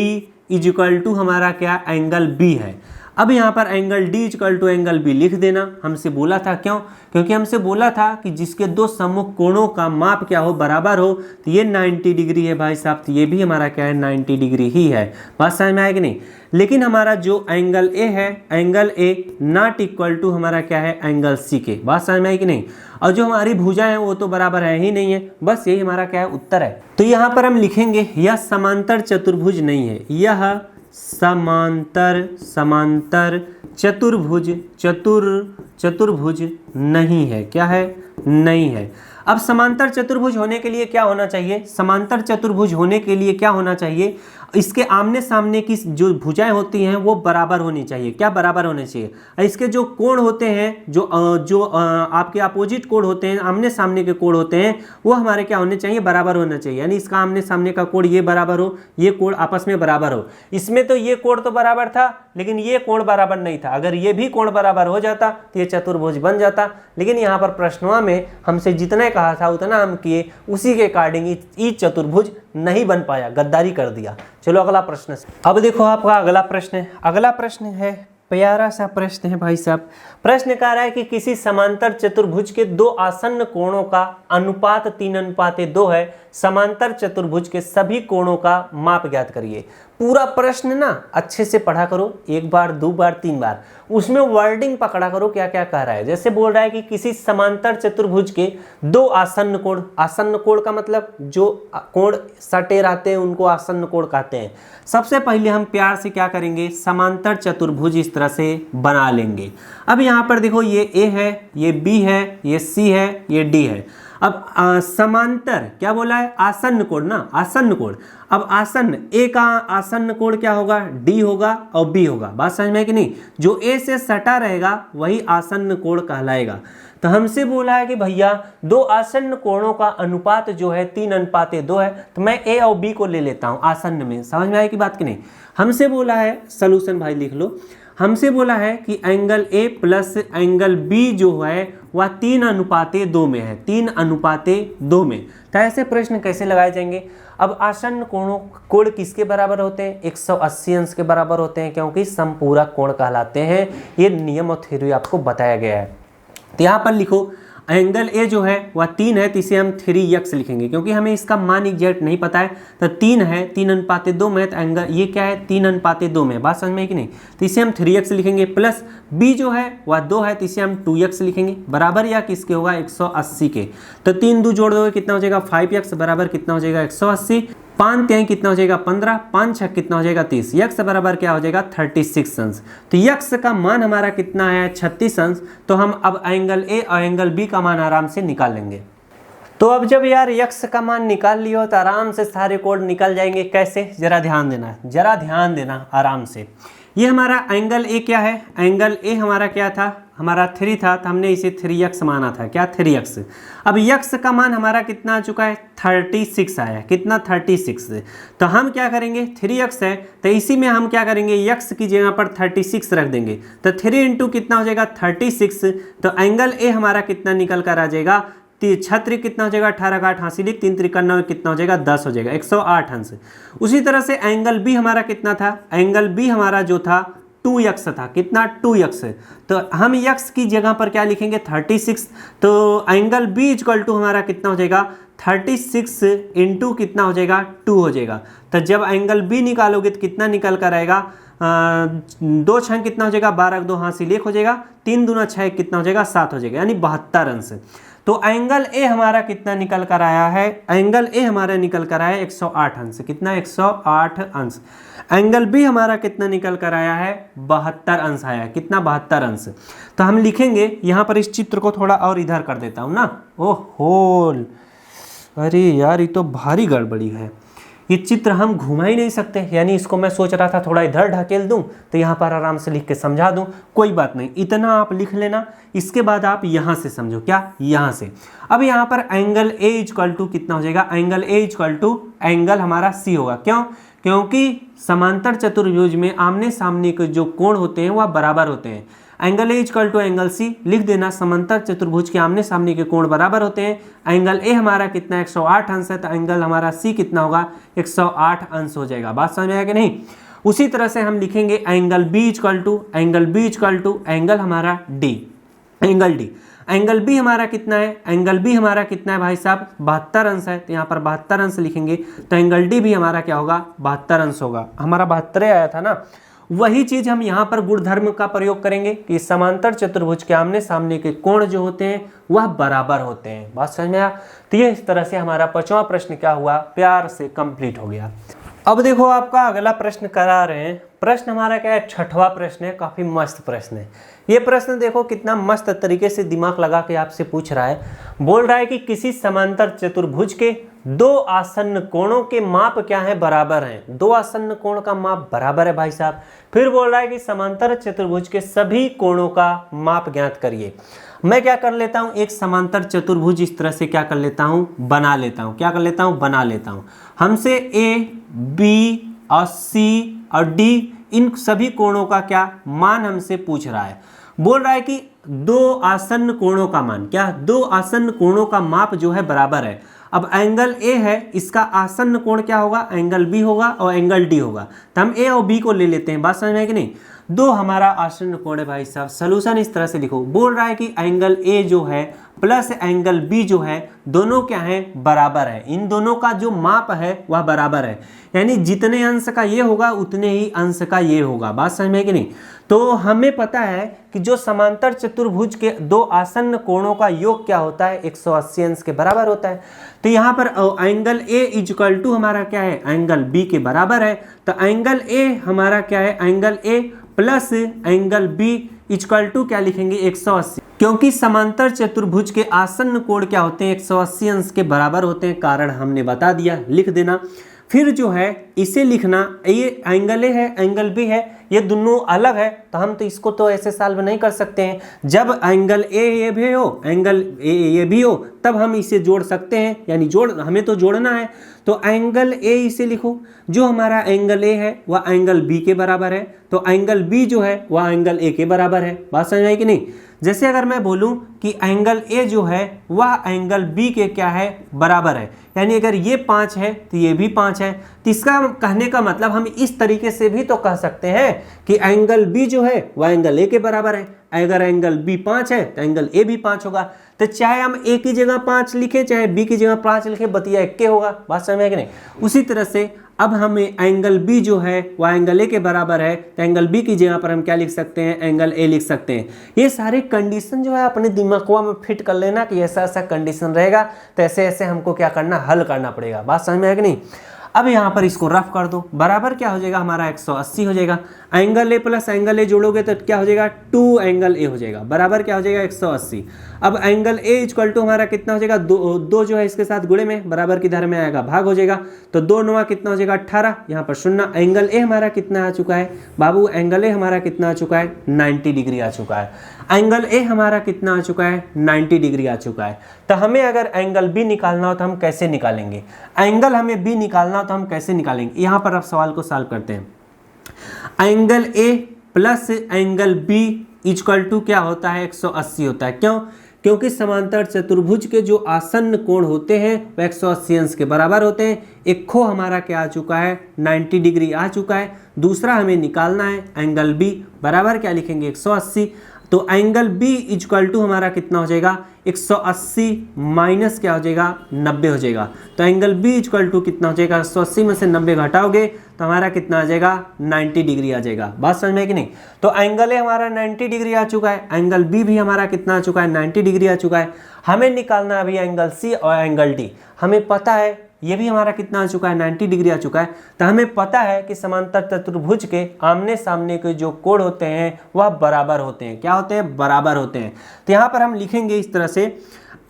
is equal to हमारा क्या एंगल B है। अब यहाँ पर angle D equal to angle B लिख देना, हमसे बोला था, क्यों? क्योंकि हमसे बोला था कि जिसके दो सम्मुख कोणों का माप क्या हो, बराबर हो। तो ये 90 डिग्री है भाई साहब, तो ये भी हमारा क्या है, 90 डिग्री ही है। बात समझ में आए कि नहीं? लेकिन हमारा जो एंगल ए है, angle A not equal to हमारा क्या है, एंगल सी के। बात समझ में आई कि नहीं? और जो हमारी भुजा है वो तो बराबर है ही नहीं है, बस यही हमारा क्या है, उत्तर है। तो यहाँ पर हम लिखेंगे यह समांतर चतुर्भुज नहीं है, यह समांतर चतुर्भुज नहीं है। क्या है? नहीं है। अब समांतर चतुर्भुज होने के लिए क्या होना चाहिए? समांतर चतुर्भुज होने के लिए क्या होना चाहिए? इसके आमने सामने की जो भुजाएं होती हैं वो बराबर होनी चाहिए। क्या बराबर होने चाहिए? इसके जो कोण होते हैं, जो आपके अपोजिट कोण होते हैं, आमने सामने के कोण होते हैं, वो हमारे क्या होने चाहिए, बराबर होना चाहिए। यानी इसका आमने सामने का कोण ये बराबर हो, ये कोण आपस में बराबर हो। इसमें तो ये कोण तो बराबर था, लेकिन ये कोण बराबर नहीं था। अगर ये भी कोण बराबर हो जाता तो ये चतुर्भुज बन जाता। लेकिन यहाँ पर प्रश्नों में हमसे जितना कहा था उतना हम किए, उसी के अकॉर्डिंग ये चतुर्भुज नहीं बन पाया, गद्दारी कर दिया। चलो अगला प्रश्न। अब देखो आपका अगला प्रश्न है, अगला प्रश्न है प्यारा सा प्रश्न है भाई साहब। प्रश्न कह रहा है कि किसी समांतर चतुर्भुज के दो आसन्न कोणों का अनुपात 3:2 है। समांतर चतुर्भुज के सभी कोणों का माप ज्ञात करिए। पूरा प्रश्न ना अच्छे से पढ़ा करो, एक बार, दो बार, तीन बार। उसमें वर्डिंग पकड़ा करो, क्या क्या कह रहा है। जैसे बोल रहा है कि किसी समांतर चतुर्भुज के दो आसन्न कोण, आसन्न कोण का मतलब जो कोण सटे रहते हैं उनको आसन्न कोण कहते हैं। सबसे पहले हम प्यार से क्या करेंगे, समांतर चतुर्भुज इस तरह से बना लेंगे। अब यहाँ पर देखो ये ए है, ये बी है, ये सी है, ये डी है। अब समांतर क्या बोला है, आसन्न कोण ना, आसन्न कोण। अब आसन्न, ए का आसन्न कोण क्या होगा, डी होगा और बी होगा। बात समझ में है कि नहीं? जो ए से सटा रहेगा वही आसन्न कोण कहलाएगा। तो हमसे बोला है कि भैया दो आसन्न कोणों का अनुपात जो है 3:2 है। तो मैं ए और बी को ले लेता हूं आसन्न में। समझ में आए कि बात कि नहीं? हमसे बोला है, सॉल्यूशन भाई लिख लो। हमसे बोला है कि angle A plus angle B जो है वह 3:2 में है, 3:2 में। तो ऐसे प्रश्न कैसे लगाए जाएंगे? अब आसन्न कोण किसके बराबर होते हैं? 180 अंश के बराबर होते हैं, क्योंकि समपूरक कोण कहलाते हैं। ये नियम और थ्योरी आपको बताया गया है। तो यहाँ पर लिखो एंगल ए जो है वह 3 है, तो इसे हम 3x लिखेंगे, क्योंकि हमें इसका मान एग्जैक्ट नहीं पता है। तो 3 है, 3:2 में, तो एंगल ये क्या है, 3:2 में। बात समझ में है कि नहीं? तो इसे हम 3x लिखेंगे। प्लस b जो है वह 2 है, तो इसे हम 2x लिखेंगे। बराबर या किसके होगा, 180 के। तो 3 2 जोड़ दोगे कितना हो जाएगा, 5x बराबर कितना हो जाएगा, 180। 5 3 कितना हो जाएगा, 15। 5 6 कितना हो जाएगा, 30। यक्स बराबर क्या हो जाएगा, 36 अंश। तो यक्स का मान हमारा कितना है, 36 अंश। तो हम अब एंगल ए और एंगल बी का मान आराम से निकाल लेंगे। तो अब जब यार यक्स का मान निकाल लियो तो आराम से सारे कोण निकल जाएंगे। कैसे, जरा ध्यान देना, जरा ध्यान देना आराम से। ये हमारा एंगल ए क्या है, एंगल ए हमारा क्या था, हमारा 3 था, तो हमने इसे 3x माना था। क्या, 3x। अब यक्स का मान हमारा कितना आ चुका है, 36 आया। कितना, 36। तो हम क्या करेंगे, 3x है तो इसी में हम क्या करेंगे, यक्स की जगह पर 36 रख देंगे। तो 3 इंटू कितना हो जाएगा, 36। तो एंगल ए हमारा कितना निकल कर आ जाएगा, 36 कितना हो जाएगा, 18 का 8 हासिल, 3 53 कितना हो जाएगा, 10 हो जाएगा, 108 अंश। उसी तरह से एंगल बी हमारा कितना था, एंगल बी हमारा जो था 2x था। कितना, 2x। तो हम x की जगह पर क्या लिखेंगे, 36। तो एंगल b इक्वल टू हमारा कितना हो जाएगा, 36 इंटू कितना हो जाएगा, 2 हो जाएगा। तो जब एंगल b निकालोगे तो कितना निकल कर आएगा, 2 6 कितना हो जाएगा, 12 2 हासिल 1 हो जाएगा, 3 दूना 6 कितना हो जाएगा, 7 हो जाएगा, यानी 72 अंश। तो एंगल ए हमारा कितना निकल कर आया है, एंगल ए हमारा निकल कर आया है 108 अंश। कितना, 108 अंश। एंगल बी हमारा कितना निकल कर आया है, 72 अंश आया। कितना, 72 अंश। तो हम लिखेंगे यहाँ पर, इस चित्र को थोड़ा और इधर कर देता हूँ ना। ओहो, अरे यार ये तो भारी गड़बड़ी है, ये चित्र हम घुमा ही नहीं सकते। यानी इसको मैं सोच रहा था थोड़ा इधर ढकेल दूं तो यहाँ पर आराम से लिख के समझा दूं। कोई बात नहीं, इतना आप लिख लेना, इसके बाद आप यहाँ से समझो। क्या, यहाँ से। अब यहाँ पर एंगल ए इक्वल टू कितना हो जाएगा, angle A equal to angle हमारा सी होगा। क्यों, क्योंकि समांतर चतुर्भुज में आमने सामने के जो कोण होते हैं वह बराबर होते हैं। Angle A equal to angle C लिख देना। समांतर चतुर्भुज के आमने सामने के कोण बराबर होते हैं। एंगल ए हमारा कितना, 108 अंश है, तो एंगल हमारा सी कितना होगा, 108 अंश हो जाएगा। बात समझ में आया कि नहीं? उसी तरह से हम लिखेंगे angle B equal to angle हमारा D, angle D. Angle B हमारा कितना है, एंगल बी हमारा कितना है भाई साहब 72 अंश है, तो यहाँ पर 72 अंश लिखेंगे। तो एंगल डी भी हमारा क्या होगा 72 अंश होगा, हमारा 72 आया था ना। वही चीज हम यहाँ पर गुणधर्म का प्रयोग करेंगे कि समांतर चतुर्भुज के आमने सामने के कोण जो होते हैं वह बराबर होते हैं। बात समझ में आया। तो ये इस तरह से हमारा 5वां प्रश्न क्या हुआ, प्यार से कंप्लीट हो गया। अब देखो आपका अगला प्रश्न करा रहे हैं। प्रश्न हमारा क्या है, 6वां प्रश्न है, काफी मस्त प्रश्न है। ये प्रश्न देखो कितना मस्त तरीके से दिमाग लगा के आपसे पूछ रहा है। बोल रहा है कि किसी समांतर चतुर्भुज के दो आसन्न कोणों के माप क्या है, बराबर हैं। दो आसन्न कोण का माप बराबर है भाई साहब। फिर बोल रहा है कि समांतर चतुर्भुज के सभी कोणों का माप ज्ञात करिए। मैं क्या कर लेता हूं, एक समांतर चतुर्भुज इस तरह से क्या कर लेता हूं, बना लेता हूं। क्या कर लेता हूं, बना लेता हूं। हमसे ए, बी और सी और डी इन सभी कोणों का क्या मान हमसे पूछ रहा है। बोल रहा है कि दो आसन्न कोणों का मान, क्या दो आसन्न कोणों का माप जो है बराबर है। अब एंगल ए है, इसका आसन्न कोण क्या होगा, एंगल बी होगा और एंगल डी होगा। तो हम ए और बी को ले लेते हैं। बात समझ में है कि नहीं। दो हमारा आसन्न कोण है भाई साहब। सॉल्यूशन इस तरह से लिखो। बोल रहा है कि एंगल ए जो है प्लस एंगल बी जो है दोनों क्या है, बराबर है। इन दोनों का जो माप है वह बराबर है, यानी जितने अंश का ये होगा उतने ही अंश का ये होगा। बात समझ में है कि नहीं। तो हमें पता है कि जो समांतर चतुर्भुज के दो आसन्न कोणों का योग क्या होता है, 180 अंश के बराबर होता है। तो यहाँ पर एंगल ए इक्वल टू हमारा क्या है, एंगल बी के बराबर है। तो एंगल ए हमारा क्या है, angle A plus angle B equal to क्या लिखेंगे, 180। क्योंकि समांतर चतुर्भुज के आसन्न कोण क्या होते हैं, 180 अंश के बराबर होते हैं। कारण हमने बता दिया, लिख देना। फिर जो है इसे लिखना, ये एंगल ए है एंगल बी है, ये दोनों अलग है। तो हम तो इसको तो ऐसे सॉल्व नहीं कर सकते हैं। जब एंगल ए ये भी हो, एंगल ए ये भी हो, तब हम इसे जोड़ सकते हैं। यानी हमें तो जोड़ना है। तो एंगल ए इसे लिखो, जो हमारा एंगल ए है वह एंगल बी के बराबर है। तो एंगल बी जो है वह एंगल ए के बराबर है। बात समझ आई कि नहीं। जैसे अगर मैं बोलूं कि एंगल ए जो है वह एंगल बी के क्या है, बराबर है। यानी अगर ये 5 है तो ये भी 5 है। तो इसका कहने का मतलब हम इस तरीके से भी तो कह सकते हैं कि एंगल बी जो है वह एंगल ए के बराबर है। अगर एंगल बी 5 है तो एंगल ए भी 5 होगा। तो चाहे हम ए की जगह 5 लिखे चाहे बी की जगह 5 लिखे, बतिया एक के होगा। बात समझ में है कि नहीं। उसी तरह से अब हमें एंगल बी जो है वह एंगल ए के बराबर है, तो एंगल बी की जगह पर हम क्या लिख सकते हैं, एंगल ए लिख सकते हैं। ये सारे कंडीशन जो है अपने दिमाग में फिट कर लेना कि ऐसा ऐसा कंडीशन रहेगा, तो ऐसे ऐसे हमको क्या करना, हल करना पड़ेगा। बात समझ में है कि नहीं। अब यहाँ पर इसको रफ कर दो। बराबर क्या हो जाएगा हमारा, 180 हो जाएगा। Angle A plus angle A जोड़ोगे तो क्या हो जाएगा, 2 एंगल ए हो जाएगा। बराबर क्या हो जाएगा, 180। अब एंगल ए इक्वल टू हमारा कितना हो जाएगा, दो जो है इसके साथ गुणे में बराबर की धारा में आएगा, भाग हो जाएगा। तो 2 9 कितना हो जाएगा, 18। यहाँ पर 0। एंगल ए हमारा कितना आ चुका है बाबू, एंगल ए हमारा कितना आ चुका है, 90 डिग्री आ चुका है। एंगल ए हमारा कितना आ चुका है, 90 डिग्री आ चुका है। तो हमें अगर एंगल बी निकालना हो तो हम कैसे निकालेंगे, एंगल हमें बी निकालना हो तो हम कैसे निकालेंगे। यहाँ पर अब सवाल को सॉल्व करते हैं। Angle A plus angle B equal to क्या होता है, 180 होता है। क्यों, क्योंकि समांतर चतुर्भुज के जो आसन्न कोण होते हैं वह 180 अंश के बराबर होते हैं। एक खो हमारा क्या आ चुका है, 90 डिग्री आ चुका है। दूसरा हमें निकालना है एंगल बी, बराबर क्या लिखेंगे, 180। तो एंगल बी इक्वल टू हमारा कितना हो जाएगा, 180 माइनस क्या हो जाएगा, 90 हो जाएगा। तो एंगल बी इक्वल टू कितना हो जाएगा, 180 में से 90 घटाओगे तो हमारा कितना आ जाएगा, 90 डिग्री आ जाएगा। बात समझ में है कि नहीं। तो एंगल ए हमारा 90 डिग्री आ चुका है, एंगल बी भी हमारा कितना आ चुका है, 90 डिग्री आ चुका है। हमें निकालना है अभी एंगल सी और एंगल डी। हमें पता है ये भी हमारा कितना आ चुका है, 90 डिग्री आ चुका है। तो हमें पता है कि समांतर चतुर्भुज के आमने सामने के जो कोण होते हैं वह बराबर होते हैं। क्या होते हैं, बराबर होते हैं। तो यहाँ पर हम लिखेंगे इस तरह से,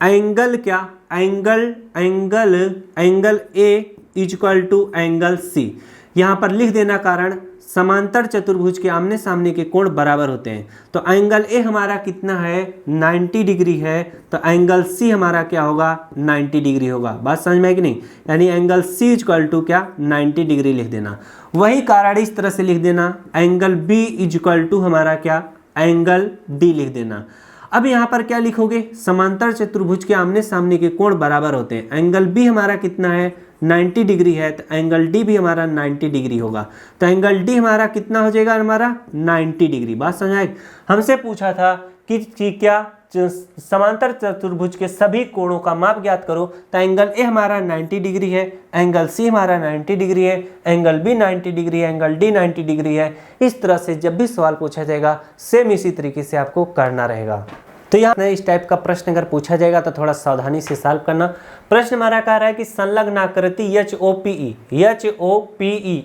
एंगल क्या, angle A equal to angle C. यहाँ पर लिख देना कारण समांतर चतुर्भुज के आमने सामने के कोण बराबर होते हैं। तो एंगल ए हमारा कितना है, 90 डिग्री है। तो एंगल सी हमारा क्या होगा, 90 डिग्री होगा। बात समझ में है कि नहीं। यानी एंगल सी इक्वल टू क्या, 90 डिग्री लिख देना। वही कारण इस तरह से लिख देना, एंगल बी इक्वल टू हमारा क्या, एंगल डी लिख देना। अब यहाँ पर क्या लिखोगे, समांतर चतुर्भुज के आमने सामने के कोण बराबर होते हैं। एंगल बी हमारा कितना है, 90 डिग्री है, तो एंगल डी भी हमारा 90 डिग्री होगा। तो एंगल डी हमारा कितना हो जाएगा, हमारा 90 डिग्री। बात समझ आए। हमसे पूछा था कि क्या समांतर चतुर्भुज के सभी कोणों का माप ज्ञात करो, तो एंगल ए हमारा 90 डिग्री है, एंगल सी हमारा 90 डिग्री है, एंगल बी 90 डिग्री है, एंगल डी 90 डिग्री है। इस तरह से जब भी सवाल पूछा जाएगा सेम इसी तरीके से आपको करना रहेगा। तो यहाँ इस टाइप का प्रश्न अगर पूछा जाएगा तो थोड़ा सावधानी से सॉल्व करना। प्रश्न हमारा कह रहा है कि संलग्न आकृति HOPE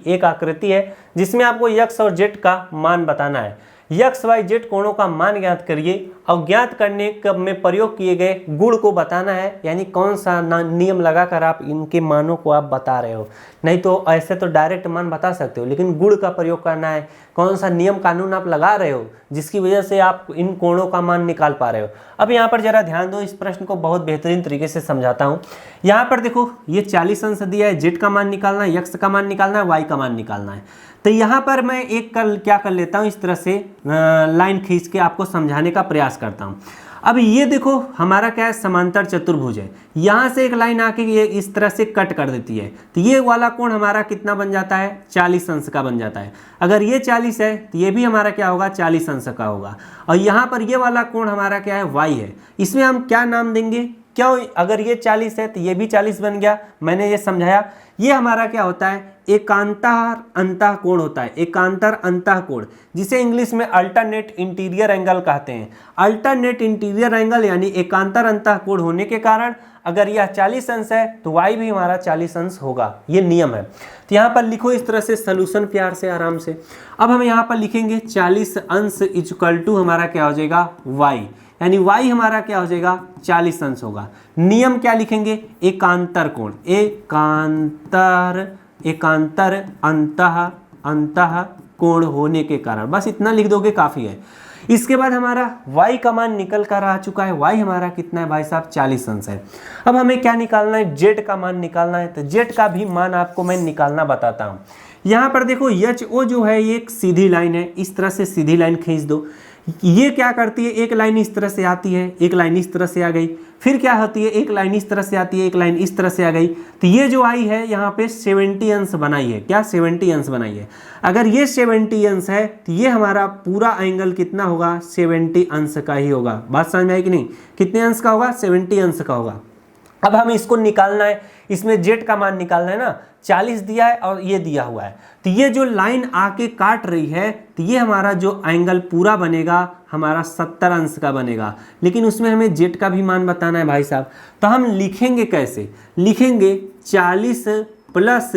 एक आकृति है जिसमें आपको x और z का मान बताना है। x, y, z कोणों का मान ज्ञात करिए और ज्ञात करने में प्रयोग किए गए गुण को बताना है, यानी कौन सा नियम लगाकर आप इनके मानों को आप बता रहे हो। नहीं तो ऐसे तो डायरेक्ट मान बता सकते हो, लेकिन गुण का प्रयोग करना है, कौन सा नियम कानून आप लगा रहे हो जिसकी वजह से आप इन कोणों का मान निकाल पा रहे हो। अब यहाँ पर जरा ध्यान दो, इस प्रश्न को बहुत बेहतरीन तरीके से समझाता हूँ। यहाँ पर देखो ये 40 अंश दिया है, z का मान निकालना है, x का मान निकालना है, y का मान निकालना है। तो यहाँ पर मैं एक क्या कर लेता हूँ, इस तरह से लाइन खींच के आपको समझाने का प्रयास करता हूँ। अब ये देखो हमारा क्या है, समांतर चतुर्भुज है, यहाँ से एक लाइन आके ये इस तरह से कट कर देती है, तो ये वाला कोण हमारा कितना बन जाता है, 40 अंश का बन जाता है। अगर ये 40 है तो ये भी हमारा क्या होगा, 40 अंश का होगा। और यहाँ पर ये वाला कोण हमारा क्या है, y है। इसमें हम क्या नाम देंगे, क्यों, अगर ये 40 है तो ये भी 40 बन गया। मैंने ये समझाया, ये हमारा क्या होता है, एकांतर अंतः कोण होता है, एकांतर अंतः कोण, जिसे इंग्लिश में अल्टरनेट इंटीरियर एंगल कहते हैं। अल्टरनेट इंटीरियर एंगल यानी एकांतर अंतः कोण होने के कारण अगर यह 40 अंश है तो y भी हमारा 40 अंश होगा, ये नियम है। तो यहाँ पर लिखो इस तरह से सॉल्यूशन प्यार से आराम से। अब हम यहाँ पर लिखेंगे 40 अंश इक्वल टू हमारा क्या हो जाएगा, y, यानी y हमारा क्या हो जाएगा, 40 अंश होगा। नियम क्या लिखेंगे, एकांतर कोण, एकांतर अंतः कोण होने के कारण, बस इतना लिख दोगे काफी है। इसके बाद हमारा y का मान निकल कर आ चुका है, y हमारा कितना है भाई साहब, 40 अंश है। अब हमें क्या निकालना है, z का मान निकालना है। तो z का भी मान आपको मैं निकालना बताता हूँ। यहाँ पर देखो HO जो है ये एक सीधी लाइन है, इस तरह से सीधी लाइन खींच दो। ये क्या करती है, एक लाइन इस तरह से आती है, एक लाइन इस तरह से आ गई, फिर क्या होती है, एक लाइन इस तरह से आती है, एक लाइन इस तरह से आ गई। तो ये जो आई है यहाँ पे 70 अंश बनाई है, क्या 70 अंश बनाई है। अगर ये 70 अंश है तो ये हमारा पूरा एंगल कितना होगा, 70 अंश का ही होगा। बात समझ में आई कि नहीं, कितने अंश का होगा, 70 अंश का होगा। अब हम इसको निकालना है, इसमें z का मान निकालना है ना, 40 दिया है और ये दिया हुआ है। तो ये जो लाइन आके काट रही है तो ये हमारा जो एंगल पूरा बनेगा हमारा 70 अंश का बनेगा, लेकिन उसमें हमें z का भी मान बताना है भाई साहब। तो हम लिखेंगे कैसे, लिखेंगे 40 प्लस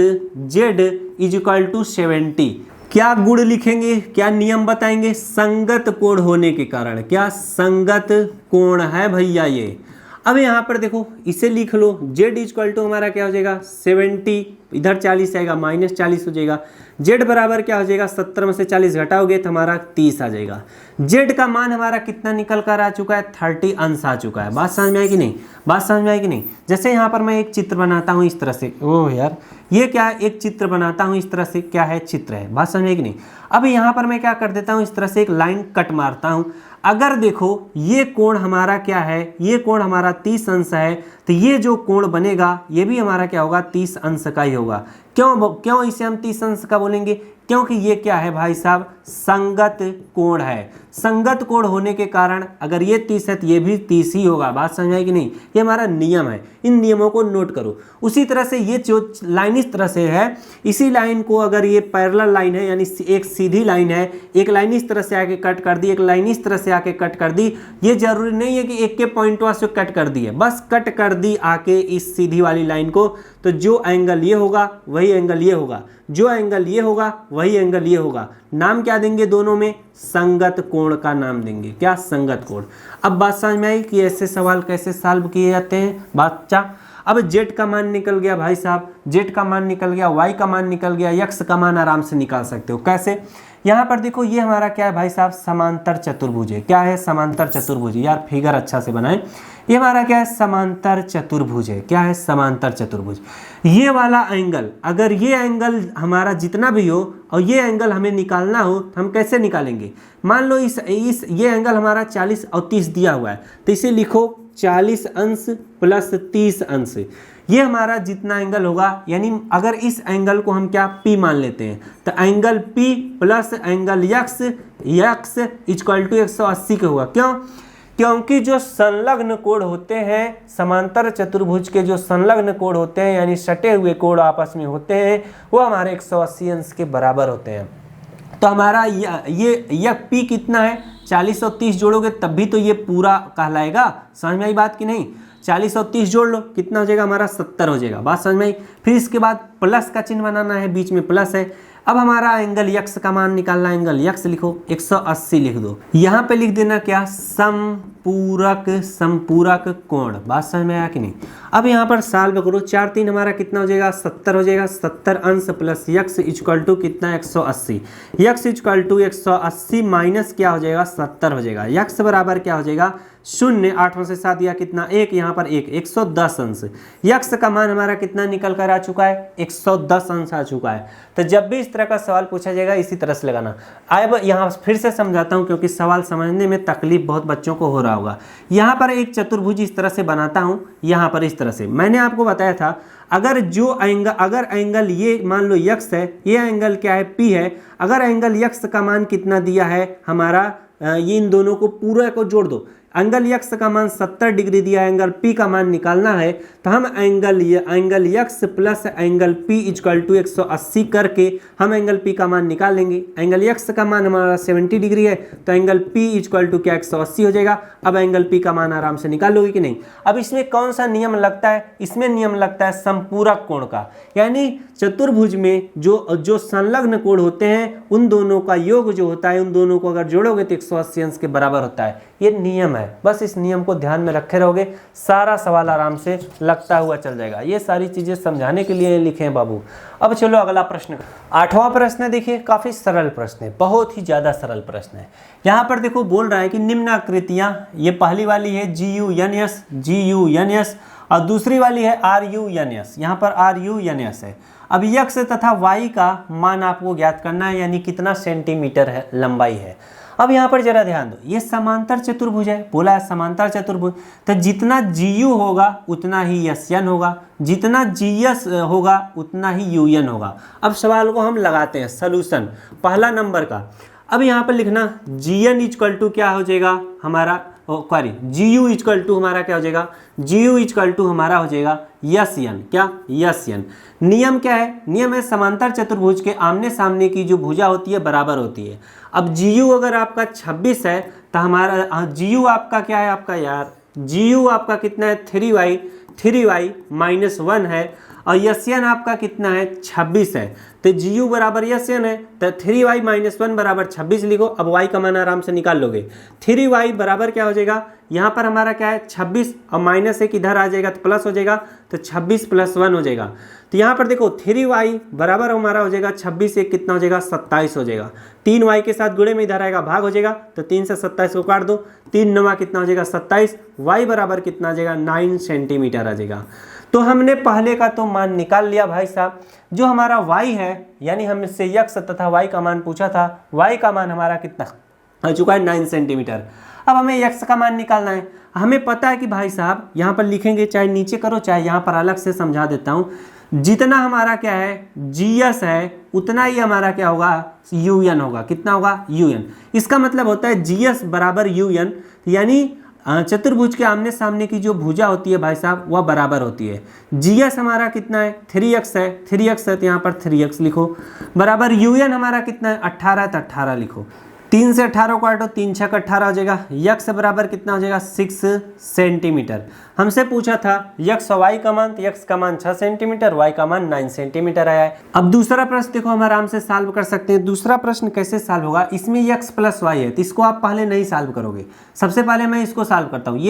z इक्वल टू 70। क्या गुण लिखेंगे, क्या नियम बताएंगे, संगत कोण होने के कारण, क्या संगत कोण है भैया ये। अब यहाँ पर देखो इसे लिख लो, z इक्वल टू हमारा क्या हो जाएगा, 70, इधर 40 आएगा, -40 हो जाएगा। z बराबर क्या हो जाएगा, 70 में से 40 घटाओगे तो हमारा 30 आ जाएगा। z का मान हमारा कितना निकल कर आ चुका है, 30 अंश आ चुका है। बात समझ में आई कि नहीं, बात समझ में आई कि नहीं। जैसे यहाँ पर मैं एक चित्र बनाता हूँ इस तरह से, ओह यार ये क्या है, एक चित्र बनाता हूँ इस तरह से, क्या है, चित्र है। बात समझ में आई कि नहीं। अब यहाँ पर मैं क्या कर देता हूँ, इस तरह से एक लाइन कट मारता हूँ। अगर देखो ये कोण हमारा क्या है, ये कोण हमारा 30 अंश है, तो ये जो कोण बनेगा ये भी हमारा क्या होगा, 30 अंश का ही होगा। क्यों इसे हम 30 अंश का बोलेंगे, क्योंकि ये क्या है भाई साहब, संगत कोण है। संगत कोण होने के कारण अगर ये 30 है तो ये भी 30 ही होगा। बात समझ आई कि नहीं, ये हमारा नियम है, इन नियमों को नोट करो। उसी तरह से ये जो लाइन इस तरह से है, इसी लाइन को अगर ये पैरेलल लाइन है यानी एक सीधी लाइन है, एक लाइन इस तरह से आके कट कर दी, एक लाइन इस तरह से आके कट कर दी। ये जरूरी नहीं है कि एक के पॉइंट से कट कर दी है, बस कट कर दी आके इस सीधी वाली लाइन को, तो जो एंगल ये होगा वही एंगल ये होगा, जो एंगल ये होगा वही एंगल ये होगा। नाम क्या देंगे दोनों में, संगत कोण का नाम देंगे, क्या, संगत कोण। अब बात समझ में आई कि ऐसे सवाल कैसे सॉल्व किए जाते हैं बच्चा। अब z का मान निकल गया भाई साहब, z का मान निकल गया, y का मान निकल गया, x का मान आराम से निकाल सकते हो। कैसे, यहाँ पर देखो ये हमारा क्या है भाई साहब, समांतर चतुर्भुज है। क्या है? समांतर चतुर्भुज। यार फिगर अच्छा से बनाएं। ये हमारा क्या है? समांतर चतुर्भुज है। क्या है? समांतर चतुर्भुज। ये वाला एंगल, अगर ये एंगल हमारा जितना भी हो और ये एंगल हमें निकालना हो तो हम कैसे निकालेंगे? मान लो इस ये एंगल हमारा 40 और 30 दिया हुआ है, तो इसे लिखो 40 अंश प्लस 30 अंश। ये हमारा जितना एंगल होगा, यानी अगर इस एंगल को हम क्या P मान लेते हैं, तो angle P plus angle x equal to 180 का होगा। क्यों? क्योंकि जो संलग्न कोण होते हैं, समांतर चतुर्भुज के जो संलग्न कोण होते हैं, यानी सटे हुए कोण आपस में होते हैं, वो हमारे 180 अंश के बराबर होते हैं। तो हमारा ये P कितना है? 40 और 30 जोड़ोगे तब भी तो ये पूरा कहलाएगा। समझ में आई बात कि नहीं? 40 और 30 जोड़ लो, कितना हो जाएगा हमारा? 70 हो जाएगा। बात समझ में आई? फिर इसके बाद प्लस का चिन्ह बनाना है, बीच में प्लस है। अब हमारा एंगल x का मान निकालना है, एंगल x लिखो 180 लिख दो। यहाँ पे लिख देना क्या? समपूरक कोण। बात समझ में आया कि नहीं? अब यहाँ पर सॉल्व करो, 4 3 हमारा कितना हो जाएगा? 70 हो जाएगा। 70 अंश प्लस x इक्वल टू कितना? 180। x इक्वल टू 180 माइनस क्या हो जाएगा? 70 हो जाएगा। x बराबर क्या हो जाएगा? 0, 8 में से 7 दिया कितना? 1, यहाँ पर 1, 110 अंश। x का मान हमारा कितना निकल कर आ चुका है? 110 अंश आ चुका है। तो जब भी इस तरह का सवाल पूछा जाएगा इसी तरह से लगाना। अब यहाँ फिर से समझाता हूँ, क्योंकि सवाल समझने में तकलीफ बहुत बच्चों को हो रहा होगा। यहाँ पर एक चतुर्भुज इस तरह से बनाता हूँ, यहाँ पर इस तरह से। मैंने आपको बताया था अगर एंगल ये मान लो x है, ये एंगल क्या है? P है। अगर एंगल x का मान कितना दिया है हमारा, ये इन दोनों को पूरा को जोड़ दो। एंगल x का मान 70 डिग्री दिया है, एंगल P का मान निकालना है, तो हम angle x plus angle P equal to 180 करके हम एंगल P का मान निकाल लेंगे। एंगल x का मान हमारा 70 डिग्री है, तो एंगल P इक्वल टू क्या? 180 हो जाएगा। अब एंगल P का मान आराम से निकाल लोगे कि नहीं? अब इसमें कौन सा नियम लगता है? इसमें नियम लगता है संपूरक कोण का, यानी चतुर्भुज में जो संलग्न कोण होते हैं उन दोनों का योग जो होता है, उन दोनों को अगर जोड़ोगे तो 180 अंश के बराबर होता है। ये नियम है। बस इस नियम को ध्यान में रखे रहोगे, सारा सवाल आराम से लगता हुआ चल जाएगा। ये सारी चीजें समझाने के लिए लिखे हैं बाबू। अब चलो अगला प्रश्न, 8वां प्रश्न देखिए, काफी सरल प्रश्न है, बहुत ही ज्यादा सरल प्रश्न है। यहाँ पर देखो बोल रहा है कि निम्न आकृतियां, ये पहली वाली है GUNS और दूसरी वाली है RUNS। यहाँ पर RUNS है। अब x तथा y का मान आपको ज्ञात करना है, यानी कितना सेंटीमीटर है लंबाई है। अब यहाँ पर जरा ध्यान दो, ये समांतर चतुर्भुज है, बोला है समांतर चतुर्भुज, तो जितना GU होगा उतना ही SN होगा, जितना GS होगा उतना ही UN होगा। अब सवाल को हम लगाते हैं, सॉल्यूशन पहला नंबर का। अब यहाँ पर लिखना GN इक्वल टू क्या हो जाएगा हमारा, GU इक्वल टू हमारा क्या हो जाएगा? GU इक्वल टू हमारा हो जाएगा SN। क्या? SN। नियम क्या है? नियम है समांतर चतुर्भुज के आमने सामने की जो भुजा होती है बराबर होती है। अब GU अगर आपका 26 है तो हमारा GU आपका क्या है आपका यार? GU आपका कितना है? 3y माइनस 1 है, और SN आपका कितना है? 26 है। तो GU बराबर SN है, तो 3y माइनस 1 बराबर 26 लिखो। अब y का मान आराम से निकाल लोगे। 3y बराबर क्या हो जाएगा? यहाँ पर हमारा क्या है? 26, और माइनस एक इधर आ जाएगा तो प्लस हो जाएगा, तो 26 प्लस 1 हो जाएगा। तो यहाँ पर देखो 3y बराबर हमारा हो जाएगा 26, एक कितना हो जाएगा? 27 हो जाएगा। 3y के साथ गुणे में इधर आएगा भाग हो जाएगा, तो 3 से 27 को काट दो, 3 9 कितना हो जाएगा? 27। y बराबर कितना आ जाएगा? 9 सेंटीमीटर आ जाएगा। तो हमने पहले का तो मान निकाल लिया भाई साहब। जो हमारा y है, यानी हमसे x तथा y का मान पूछा था, y का मान हमारा कितना आ चुका है? 9 सेंटीमीटर। अब हमें x का मान निकालना है। हमें पता है कि भाई साहब यहाँ पर लिखेंगे, चाहे नीचे करो चाहे यहाँ पर अलग से समझा देता हूँ, जितना हमारा क्या है GS है उतना ही हमारा क्या होगा? UN होगा। कितना होगा? UN। इसका मतलब होता है GS बराबर UN, यानी चतुर्भुज के आमने सामने की जो भुजा होती है भाई साहब वह बराबर होती है। GS हमारा कितना है? 3x है, 3x है तो यहाँ पर 3x लिखो, बराबर UN हमारा कितना है? 18 है तो 18 लिखो। 3 से 18 को काटो, 3 6 18 हो जाएगा। x बराबर कितना हो जाएगा? 6 सेंटीमीटर। हमसे पूछा था x और y का मान, तो x का मान 6 सेंटीमीटर, y का मान 9 सेंटीमीटर आया है। अब दूसरा प्रश्न देखो, हम आराम से सॉल्व कर सकते हैं। दूसरा प्रश्न कैसे सॉल्व होगा? इसमें x प्लस y है, तो इसको आप पहले नहीं सॉल्व करोगे, सबसे पहले मैं इसको सॉल्व करता हूँ।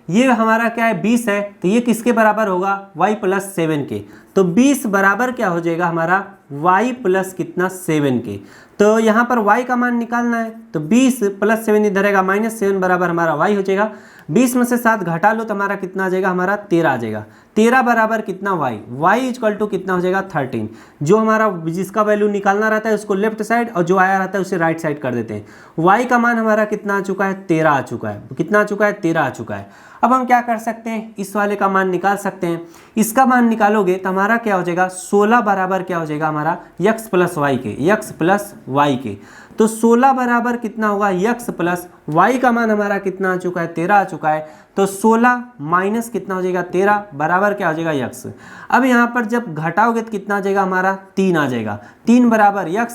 ये हमारा क्या है 20 है, तो ये किसके बराबर होगा y प्लस 7 के। तो 20 बराबर क्या हो जाएगा हमारा y प्लस कितना 7 के। तो यहाँ पर y का मान निकालना है, तो 20 प्लस 7 इधर रहेगा, -7 बराबर हमारा y हो जाएगा। 20 में से 7 घटा लो तो हमारा कितना आ जाएगा, हमारा 13 आ जाएगा। 13 बराबर कितना y इक्वल टू कितना हो जाएगा 13। जो हमारा जिसका वैल्यू निकालना रहता है उसको लेफ्ट साइड और जो आया रहता है उसे राइट साइड कर देते हैं। y का मान हमारा कितना आ चुका है 13 आ चुका है। कितना आ चुका है 13 आ चुका है। अब हम क्या कर सकते हैं, इस वाले का मान निकाल सकते हैं। इसका मान निकालोगे तो हमारा क्या हो जाएगा 16 बराबर क्या हो जाएगा हमारा x प्लस वाई के, x प्लस वाई के। तो 16 बराबर कितना होगा x प्लस y का मान हमारा कितना आ चुका है 13 आ चुका है। तो 16 माइनस कितना हो जाएगा 13 बराबर क्या हो जाएगा x। अब यहाँ पर जब घटाओगे तो कितना आ जाएगा हमारा 3 आ जाएगा। 3 बराबर x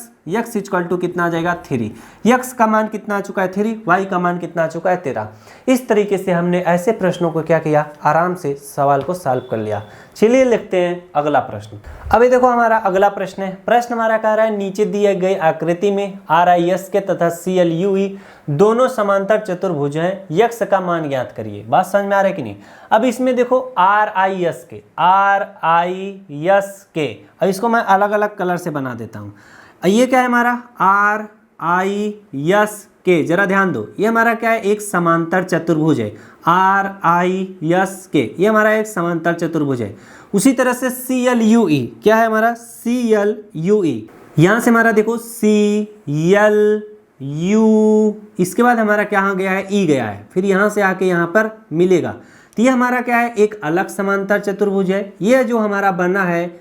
इक्वल टू कितना आ जाएगा 3। x का मान कितना आ चुका है 3, y का मान कितना आ चुका है 13। इस तरीके से हमने ऐसे प्रश्नों को क्या किया, आराम से सवाल को सॉल्व कर लिया। चलिए लिखते हैं अगला प्रश्न। अभी देखो हमारा अगला प्रश्न है। प्रश्न हमारा कह रहा है नीचे दिए गए आकृति में RIS के तथा CLUE दोनों समांतर चतुर्भुज हैं, x का मान ज्ञात करिए। बात समझ में आ रहा है कि नहीं। अब इसमें देखो RIS के, अब इसको मैं अलग अलग कलर से बना देता हूँ। ये क्या है हमारा RIS के, जरा ध्यान दो, ये हमारा क्या है एक समांतर चतुर्भुज है। RIS के ये हमारा एक समांतर चतुर्भुज है। उसी तरह से CLUE क्या है हमारा CLUE, यहां से हमारा देखो CLU, इसके बाद हमारा क्या गया है E गया है, फिर यहां से आके यहां पर मिलेगा। तो ये हमारा क्या है एक अलग समांतर चतुर्भुज है। ये जो हमारा बना है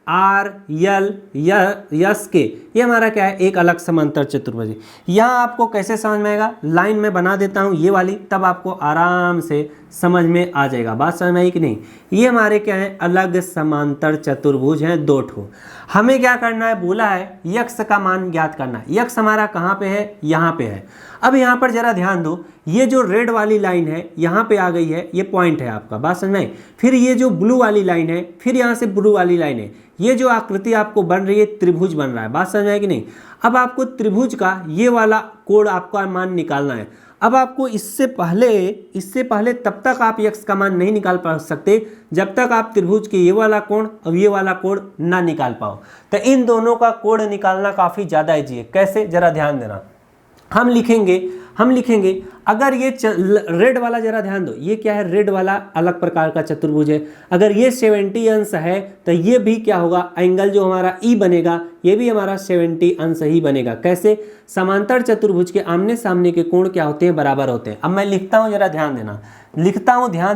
RIS के, ये हमारा क्या है एक अलग समांतर चतुर्भुज है। यहाँ आपको कैसे समझ में आएगा, लाइन में बना देता हूँ ये वाली, तब आपको आराम से समझ में आ जाएगा। बात समझ में आई कि नहीं। ये हमारे क्या है अलग समांतर चतुर्भुज हैं दो ठो। हमें क्या करना है, बोला है x का मान ज्ञात करना है। x हमारा कहाँ पे है, यहाँ पे है। अब यहाँ पर जरा ध्यान दो, ये जो रेड वाली लाइन है यहाँ पे आ गई है, ये पॉइंट है आपका। बात समझ में आई। फिर ये जो ब्लू वाली लाइन है, फिर यहाँ से ब्लू वाली लाइन है। ये जो आकृति आपको बन रही है त्रिभुज बन रहा है। बात समझ में आई कि नहीं। अब आपको त्रिभुज का ये वाला कोण आपका मान निकालना है। अब आपको इससे पहले तब तक आप x का मान नहीं निकाल पा सकते जब तक आप त्रिभुज के ये वाला कोण और ये वाला कोण ना निकाल पाओ। तो इन दोनों का कोण निकालना काफ़ी ज़्यादा ईजी है। कैसे, जरा ध्यान देना। हम लिखेंगे अगर ये रेड वाला, जरा ध्यान दो, ये क्या है रेड वाला अलग प्रकार का चतुर्भुज है। अगर ये 70 अंश है तो ये भी क्या होगा, एंगल जो हमारा ई बनेगा ये भी हमारा 70 अंश ही बनेगा। कैसे, समांतर चतुर्भुज के आमने सामने के कोण क्या होते हैं, बराबर होते हैं। अब मैं लिखता हूँ, जरा ध्यान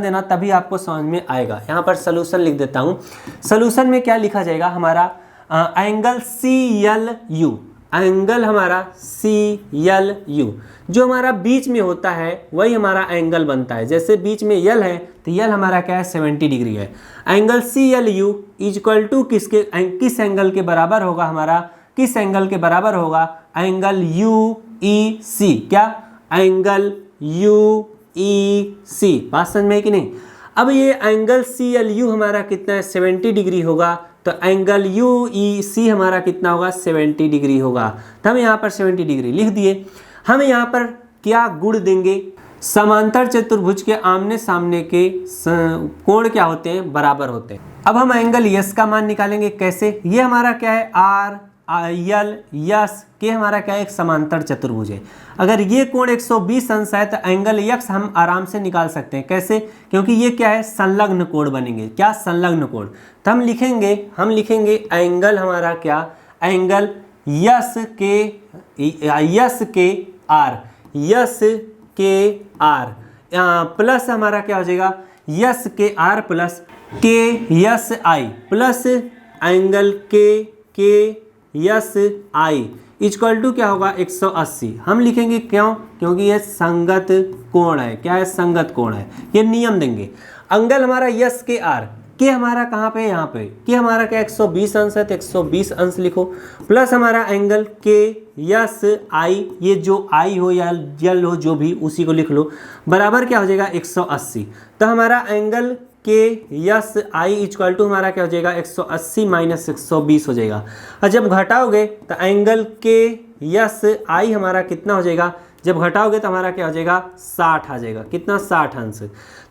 देना, तभी आपको समझ में आएगा। यहाँ पर सोल्यूशन लिख देता हूँ। सोल्यूशन में क्या लिखा जाएगा हमारा, एंगल CLU, एंगल हमारा CLU जो हमारा बीच में होता है वही हमारा एंगल बनता है। जैसे बीच में यल है तो यल हमारा क्या है 70 डिग्री है। एंगल CLU इक्वल टू किस एंगल के बराबर होगा हमारा, किस एंगल के बराबर होगा, एंगल UEC। क्या, एंगल UEC। बात समझ में है कि नहीं। अब ये एंगल CLU हमारा कितना है 70 डिग्री होगा, तो एंगल UEC हमारा कितना होगा 70 डिग्री होगा। तो हम यहाँ पर 70 डिग्री लिख दिए। हम यहाँ पर क्या गुण देंगे, समांतर चतुर्भुज के आमने सामने के कोण क्या होते हैं, बराबर होते हैं। अब हम एंगल यस का मान निकालेंगे। कैसे, ये हमारा क्या है RIS के हमारा क्या है एक समांतर चतुर्भुज है। अगर ये कोण 120 अंश है तो एंगल यक्स हम आराम से निकाल सकते हैं। कैसे, क्योंकि ये क्या है संलग्न कोण बनेंगे। क्या, संलग्न कोण। तो हम लिखेंगे एंगल हमारा क्या, एंगल यस के आर प्लस हमारा क्या हो जाएगा यस के आर प्लस के यस आई प्लस एंगल के यस आई इक्वल टू क्या होगा 180। हम लिखेंगे क्यों, क्योंकि ये संगत कोण है। क्या है, संगत कोण है। ये नियम देंगे। एंगल हमारा यस के आर, के हमारा कहाँ पे, यहाँ पे, के हमारा क्या 120 अंश है तो 120 अंश लिखो, प्लस हमारा एंगल के यस आई, ये जो आई हो या यल हो जो भी उसी को लिख लो, बराबर क्या हो जाएगा 180। तो हमारा एंगल के यस आई इक्वल टू हमारा क्या हो जाएगा 180 माइनस 120 हो जाएगा। और जब घटाओगे तो एंगल के यस आई हमारा कितना हो जाएगा जब घटाओगे तो हमारा क्या हो जाएगा 60 आ जाएगा। कितना 60 अंश।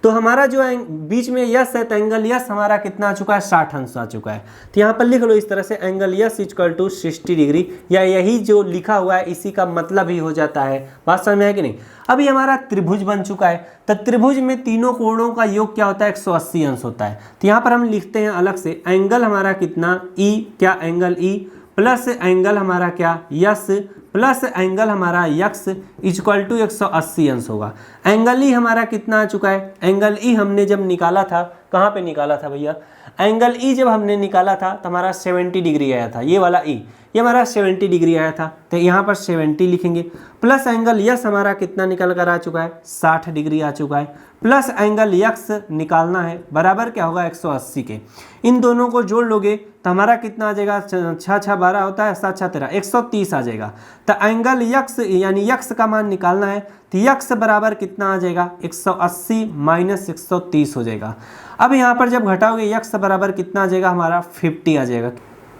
तो हमारा जो बीच में यस है तो एंगल यस हमारा कितना आ चुका है 60 अंश आ चुका है। तो यहाँ पर लिख लो इस तरह से angle S equal to 60 degree, या यही जो लिखा हुआ है इसी का मतलब ही हो जाता है। बात समझ में है कि नहीं। अभी हमारा त्रिभुज बन चुका है, तो त्रिभुज में तीनों कोणों का योग क्या होता है 180 अंश होता है। तो यहाँ पर हम लिखते हैं अलग से एंगल हमारा कितना ई, क्या एंगल ई प्लस एंगल हमारा क्या यस प्लस एंगल हमारा यक्स इक्वल टू 180 अंश होगा। एंगल ई हमारा कितना आ चुका है, एंगल ई हमने जब निकाला था, कहाँ पे निकाला था भैया, एंगल ई जब हमने निकाला था तो हमारा 70 डिग्री आया था। ये वाला ई ये हमारा 70 डिग्री आया था, तो यहाँ पर 70 लिखेंगे। प्लस एंगल यस हमारा कितना निकल कर आ चुका है 60 डिग्री आ चुका है, प्लस एंगल यक्स निकालना है बराबर क्या होगा 180 के। इन दोनों को जोड़ लोगे तो हमारा कितना आ जाएगा 6 6 12 होता है 7 6 13 130 आ जाएगा। तो एंगल यक्स यानी यक्स का मान निकालना है, तो यक्स बराबर कितना आ जाएगा 180 माइनस 130 हो जाएगा। अब यहाँ पर जब घटाओगे यक्स बराबर कितना आ जाएगा हमारा 50 आ जाएगा।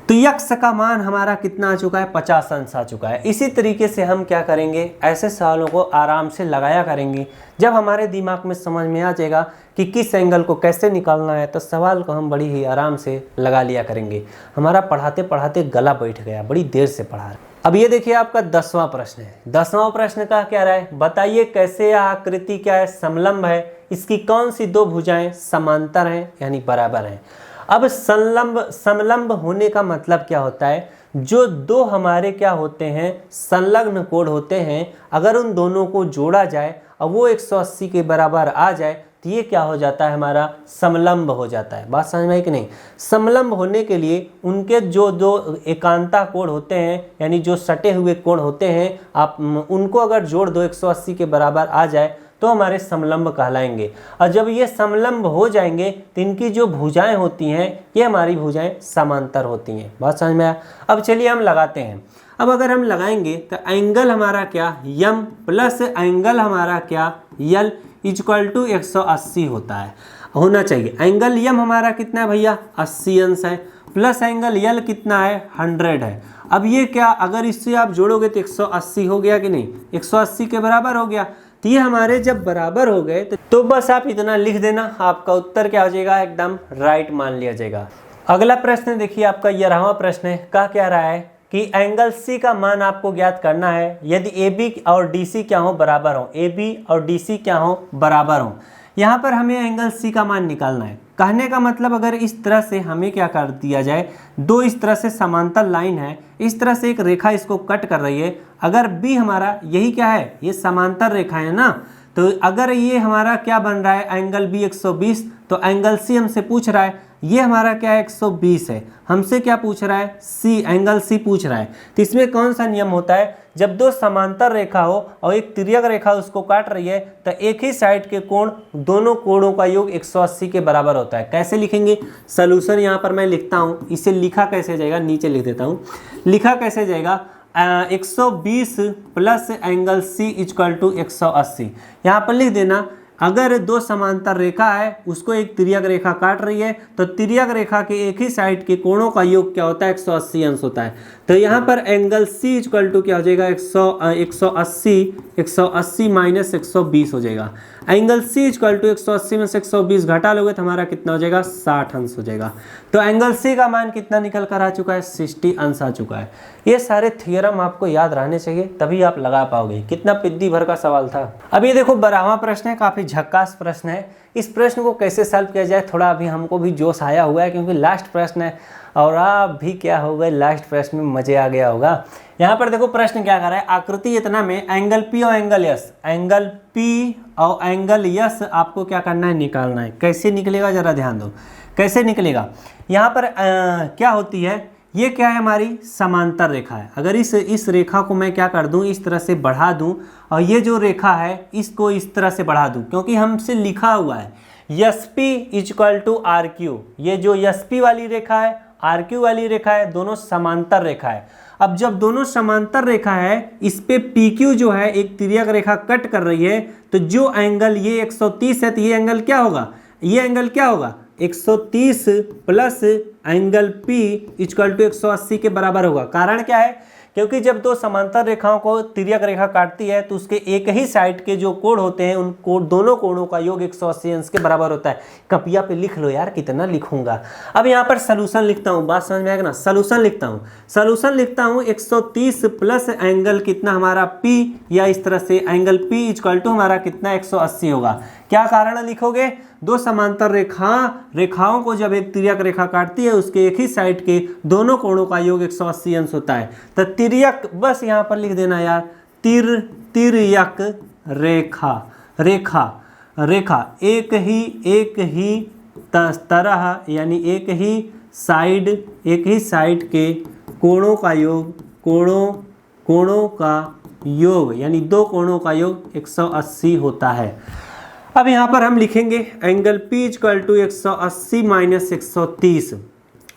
तो यक्स का मान हमारा कितना आ चुका है 50 अंश आ चुका है। इसी तरीके से हम क्या करेंगे, ऐसे सवालों को आराम से लगाया करेंगे। जब हमारे दिमाग में समझ में आ जाएगा कि किस एंगल को कैसे निकालना है, तो सवाल को हम बड़ी ही आराम से लगा लिया करेंगे। हमारा पढ़ाते पढ़ाते गला बैठ गया, बड़ी देर से पढ़ा रहे। अब ये देखिए आपका 10वां प्रश्न है। 10वां प्रश्न का क्या रहा है, बताइए कैसे यह आकृति क्या है समलंब है, इसकी कौन सी दो भुजाएं समांतर हैं यानी बराबर हैं। अब समलंब होने का मतलब क्या होता है, जो दो हमारे क्या होते हैं संलग्न कोण होते हैं, अगर उन दोनों को जोड़ा जाए और वो 180 के बराबर आ जाए तो ये क्या हो जाता है हमारा समलंब हो जाता है। बात समझ में आई कि नहीं। समलंब होने के लिए उनके जो दो एकांता कोण होते हैं यानी जो सटे हुए कोण होते हैं, आप उनको अगर जोड़ दो 180 के बराबर आ जाए तो हमारे समलंब कहलाएंगे। और जब ये समलंब हो जाएंगे तो इनकी जो भुजाएं होती हैं ये हमारी भुजाएं समांतर होती हैं। बात समझ में आया। अब चलिए हम लगाते हैं। अब अगर हम लगाएंगे तो एंगल हमारा क्या यम प्लस एंगल हमारा क्या यल इक्वल टू 180 होता है, होना चाहिए। एंगल यम हमारा कितना है भैया 80 अंश है, प्लस एंगल यल कितना है 100 है। अब ये क्या अगर इससे आप जोड़ोगे तो 180 हो गया कि नहीं, 180 के बराबर हो गया। तो ये हमारे जब बराबर हो गए तो बस आप इतना लिख देना, आपका उत्तर क्या हो जाएगा एकदम राइट मान लिया जाएगा। अगला प्रश्न देखिए आपका 11वां प्रश्न है। क्या रहा है कि एंगल सी का मान आपको ज्ञात करना है यदि ए बी और डी सी क्या हो बराबर हो, ए बी और डी सी क्या हो बराबर हो। यहाँ पर हमें एंगल सी का मान निकालना है। कहने का मतलब अगर इस तरह से हमें क्या कर दिया जाए, दो इस तरह से समांतर लाइन है, इस तरह से एक रेखा इसको कट कर रही है। अगर बी हमारा यही क्या है ये समांतर रेखा है ना, तो अगर ये हमारा क्या बन रहा है एंगल बी 120, तो एंगल सी हमसे पूछ रहा है ये हमारा क्या है 120 है, हमसे क्या पूछ रहा है सी, एंगल सी पूछ रहा है। तो इसमें कौन सा नियम होता है, जब दो समांतर रेखा हो और एक तिर्यक रेखा उसको काट रही है तो एक ही साइड के कोण दोनों कोणों का योग 180 के बराबर होता है। कैसे लिखेंगे, सोल्यूशन यहाँ पर मैं लिखता हूँ। इसे लिखा कैसे जाएगा, नीचे लिख देता हूँ। लिखा कैसे जाएगा 120 plus angle C equal to 180। यहाँ पर लिख देना अगर दो समांतर रेखा है उसको एक तिर्यक रेखा काट रही है तो तिर्यक रेखा के एक ही साइड के कोणों का योग क्या होता है 180 अंश होता है। तो यहाँ पर एंगल सी इक्वल टू क्या हो जाएगा 180 माइनस 120 हो जाएगा। एंगल सी इक्वल टू 180 में से 120 घटा लोगे तो हमारा कितना हो जाएगा 60 अंश हो जाएगा। तो एंगल सी का मान कितना निकल कर आ चुका है 60 अंश आ चुका है। ये सारे थ्योरम आपको याद रहने चाहिए तभी आप लगा पाओगे। कितना पिद्दी भर का सवाल था। अब ये देखो 12वां प्रश्न है, काफी झक्कास प्रश्न है। इस प्रश्न को कैसे सॉल्व किया जाए थोड़ा अभी हमको भी जोश आया हुआ है क्योंकि लास्ट प्रश्न है और आप भी क्या हो गए लास्ट प्रश्न में मजे आ गया होगा। यहाँ पर देखो प्रश्न क्या कर रहा है, आकृति इतना में एंगल पी और एंगल यस, एंगल पी और एंगल यस आपको क्या करना है निकालना है। कैसे निकलेगा जरा ध्यान दो कैसे निकलेगा। यहाँ पर क्या होती है, ये क्या है हमारी समांतर रेखा है। अगर इस रेखा को मैं क्या कर दूं इस तरह से बढ़ा दूं और ये जो रेखा है इसको इस तरह से बढ़ा दूं क्योंकि हमसे लिखा हुआ है S P equal to R Q. ये जो एस पी वाली रेखा है आर क्यू वाली रेखा है दोनों समांतर रेखा है। अब जब दोनों समांतर रेखा है इस पे पी क्यू जो है एक तिर्यक रेखा कट कर रही है तो जो एंगल ये 130 है तो ये एंगल क्या होगा, ये एंगल क्या होगा 130 plus angle P equal to 180 के बराबर होगा। कारण क्या है क्योंकि जब दो समांतर रेखाओं को तिर्यक रेखा काटती है तो उसके एक ही साइड के जो कोण होते हैं उन दोनों कोणों का योग 180 अंश के बराबर होता है। कपिया पे लिख लो यार, कितना लिखूंगा। अब यहाँ पर सोल्यूशन लिखता हूँ, बात समझ में आएगा ना। सोल्यूशन लिखता हूँ 130 प्लस एंगल कितना हमारा P, या इस तरह से एंगल P इक्वल टू हमारा कितना 180 होगा। क्या कारण लिखोगे, दो समांतर रेखाओं को जब एक तिर्यक रेखा काटती है उसके एक ही साइड के दोनों कोणों का योग 180 अंश होता है। तो तिर्यक, बस यहाँ पर लिख देना यार, तिर्यक रेखा एक ही तरह यानी एक ही साइड के कोणों का योग यानी दो कोणों का योग 180 होता है। अब यहाँ पर हम लिखेंगे angle P equal to 180 minus 130,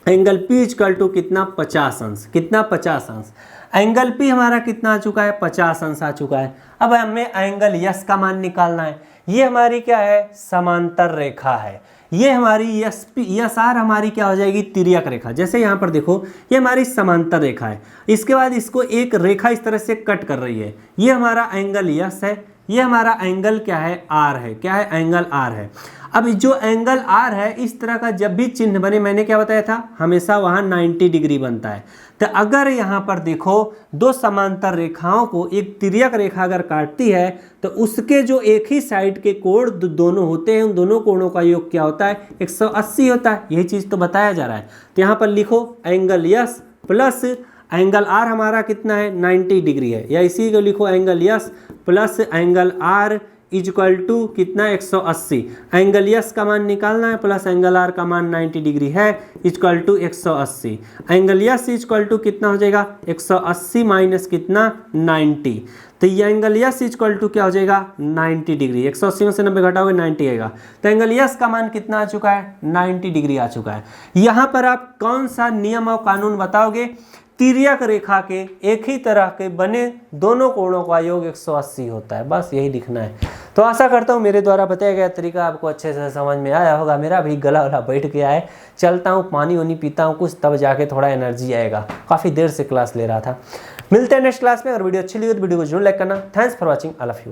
angle P equal to कितना 50 अंश, कितना 50 अंश। एंगल P हमारा कितना आ चुका है 50 अंश आ चुका है। अब हमें एंगल यस का मान निकालना है। ये हमारी क्या है, समांतर रेखा है। ये हमारी यस आर हमारी क्या हो जाएगी, तिर्यक रेखा। जैसे यहाँ पर देखो ये हमारी समांतर रेखा है, इसके बाद इसको एक रेखा इस तरह से कट कर रही है। ये हमारा एंगल यस है, ये हमारा एंगल क्या है, आर है। क्या है, एंगल आर है। अब जो एंगल आर है इस तरह का जब भी चिन्ह बने, मैंने क्या बताया था, हमेशा वहाँ 90 डिग्री बनता है। तो अगर यहाँ पर देखो दो समांतर रेखाओं को एक तिर्यक रेखा अगर काटती है तो उसके जो एक ही साइड के कोण दोनों होते हैं उन दोनों कोणों का योग क्या होता है, 180 होता है। यही चीज़ तो बताया जा रहा है। तो यहाँ पर लिखो angle S plus angle R हमारा कितना है, 90 डिग्री है, या इसी को लिखो angle S plus angle R equal to कितना 180। एंगल यस का मान निकालना है प्लस एंगल आर का मान 90 डिग्री है equal to 180। Angle S equal to कितना हो जाएगा 180 माइनस कितना 90। तो ये एंगल यस इक्वल टू क्या हो जाएगा 90 डिग्री। 180 में से 90 घटाओगे 90 आएगा। तो एंगल यस का मान कितना आ चुका है 90 डिग्री आ चुका है। यहाँ पर आप कौन सा नियम और कानून बताओगे, तिर्यक रेखा के एक ही तरह के बने दोनों कोणों का योग 180 होता है। बस यही लिखना है। तो आशा करता हूँ मेरे द्वारा बताया गया तरीका आपको अच्छे से समझ में आया होगा। मेरा भी गला वला बैठ गया है, चलता हूँ पानी वानी पीता हूँ कुछ, तब जाके थोड़ा एनर्जी आएगा। काफ़ी देर से क्लास ले रहा था। मिलते हैं नेक्स्ट क्लास में। और वीडियो अच्छी लगी तो वीडियो को जरूर लाइक करना। Thanks for watching, I love you.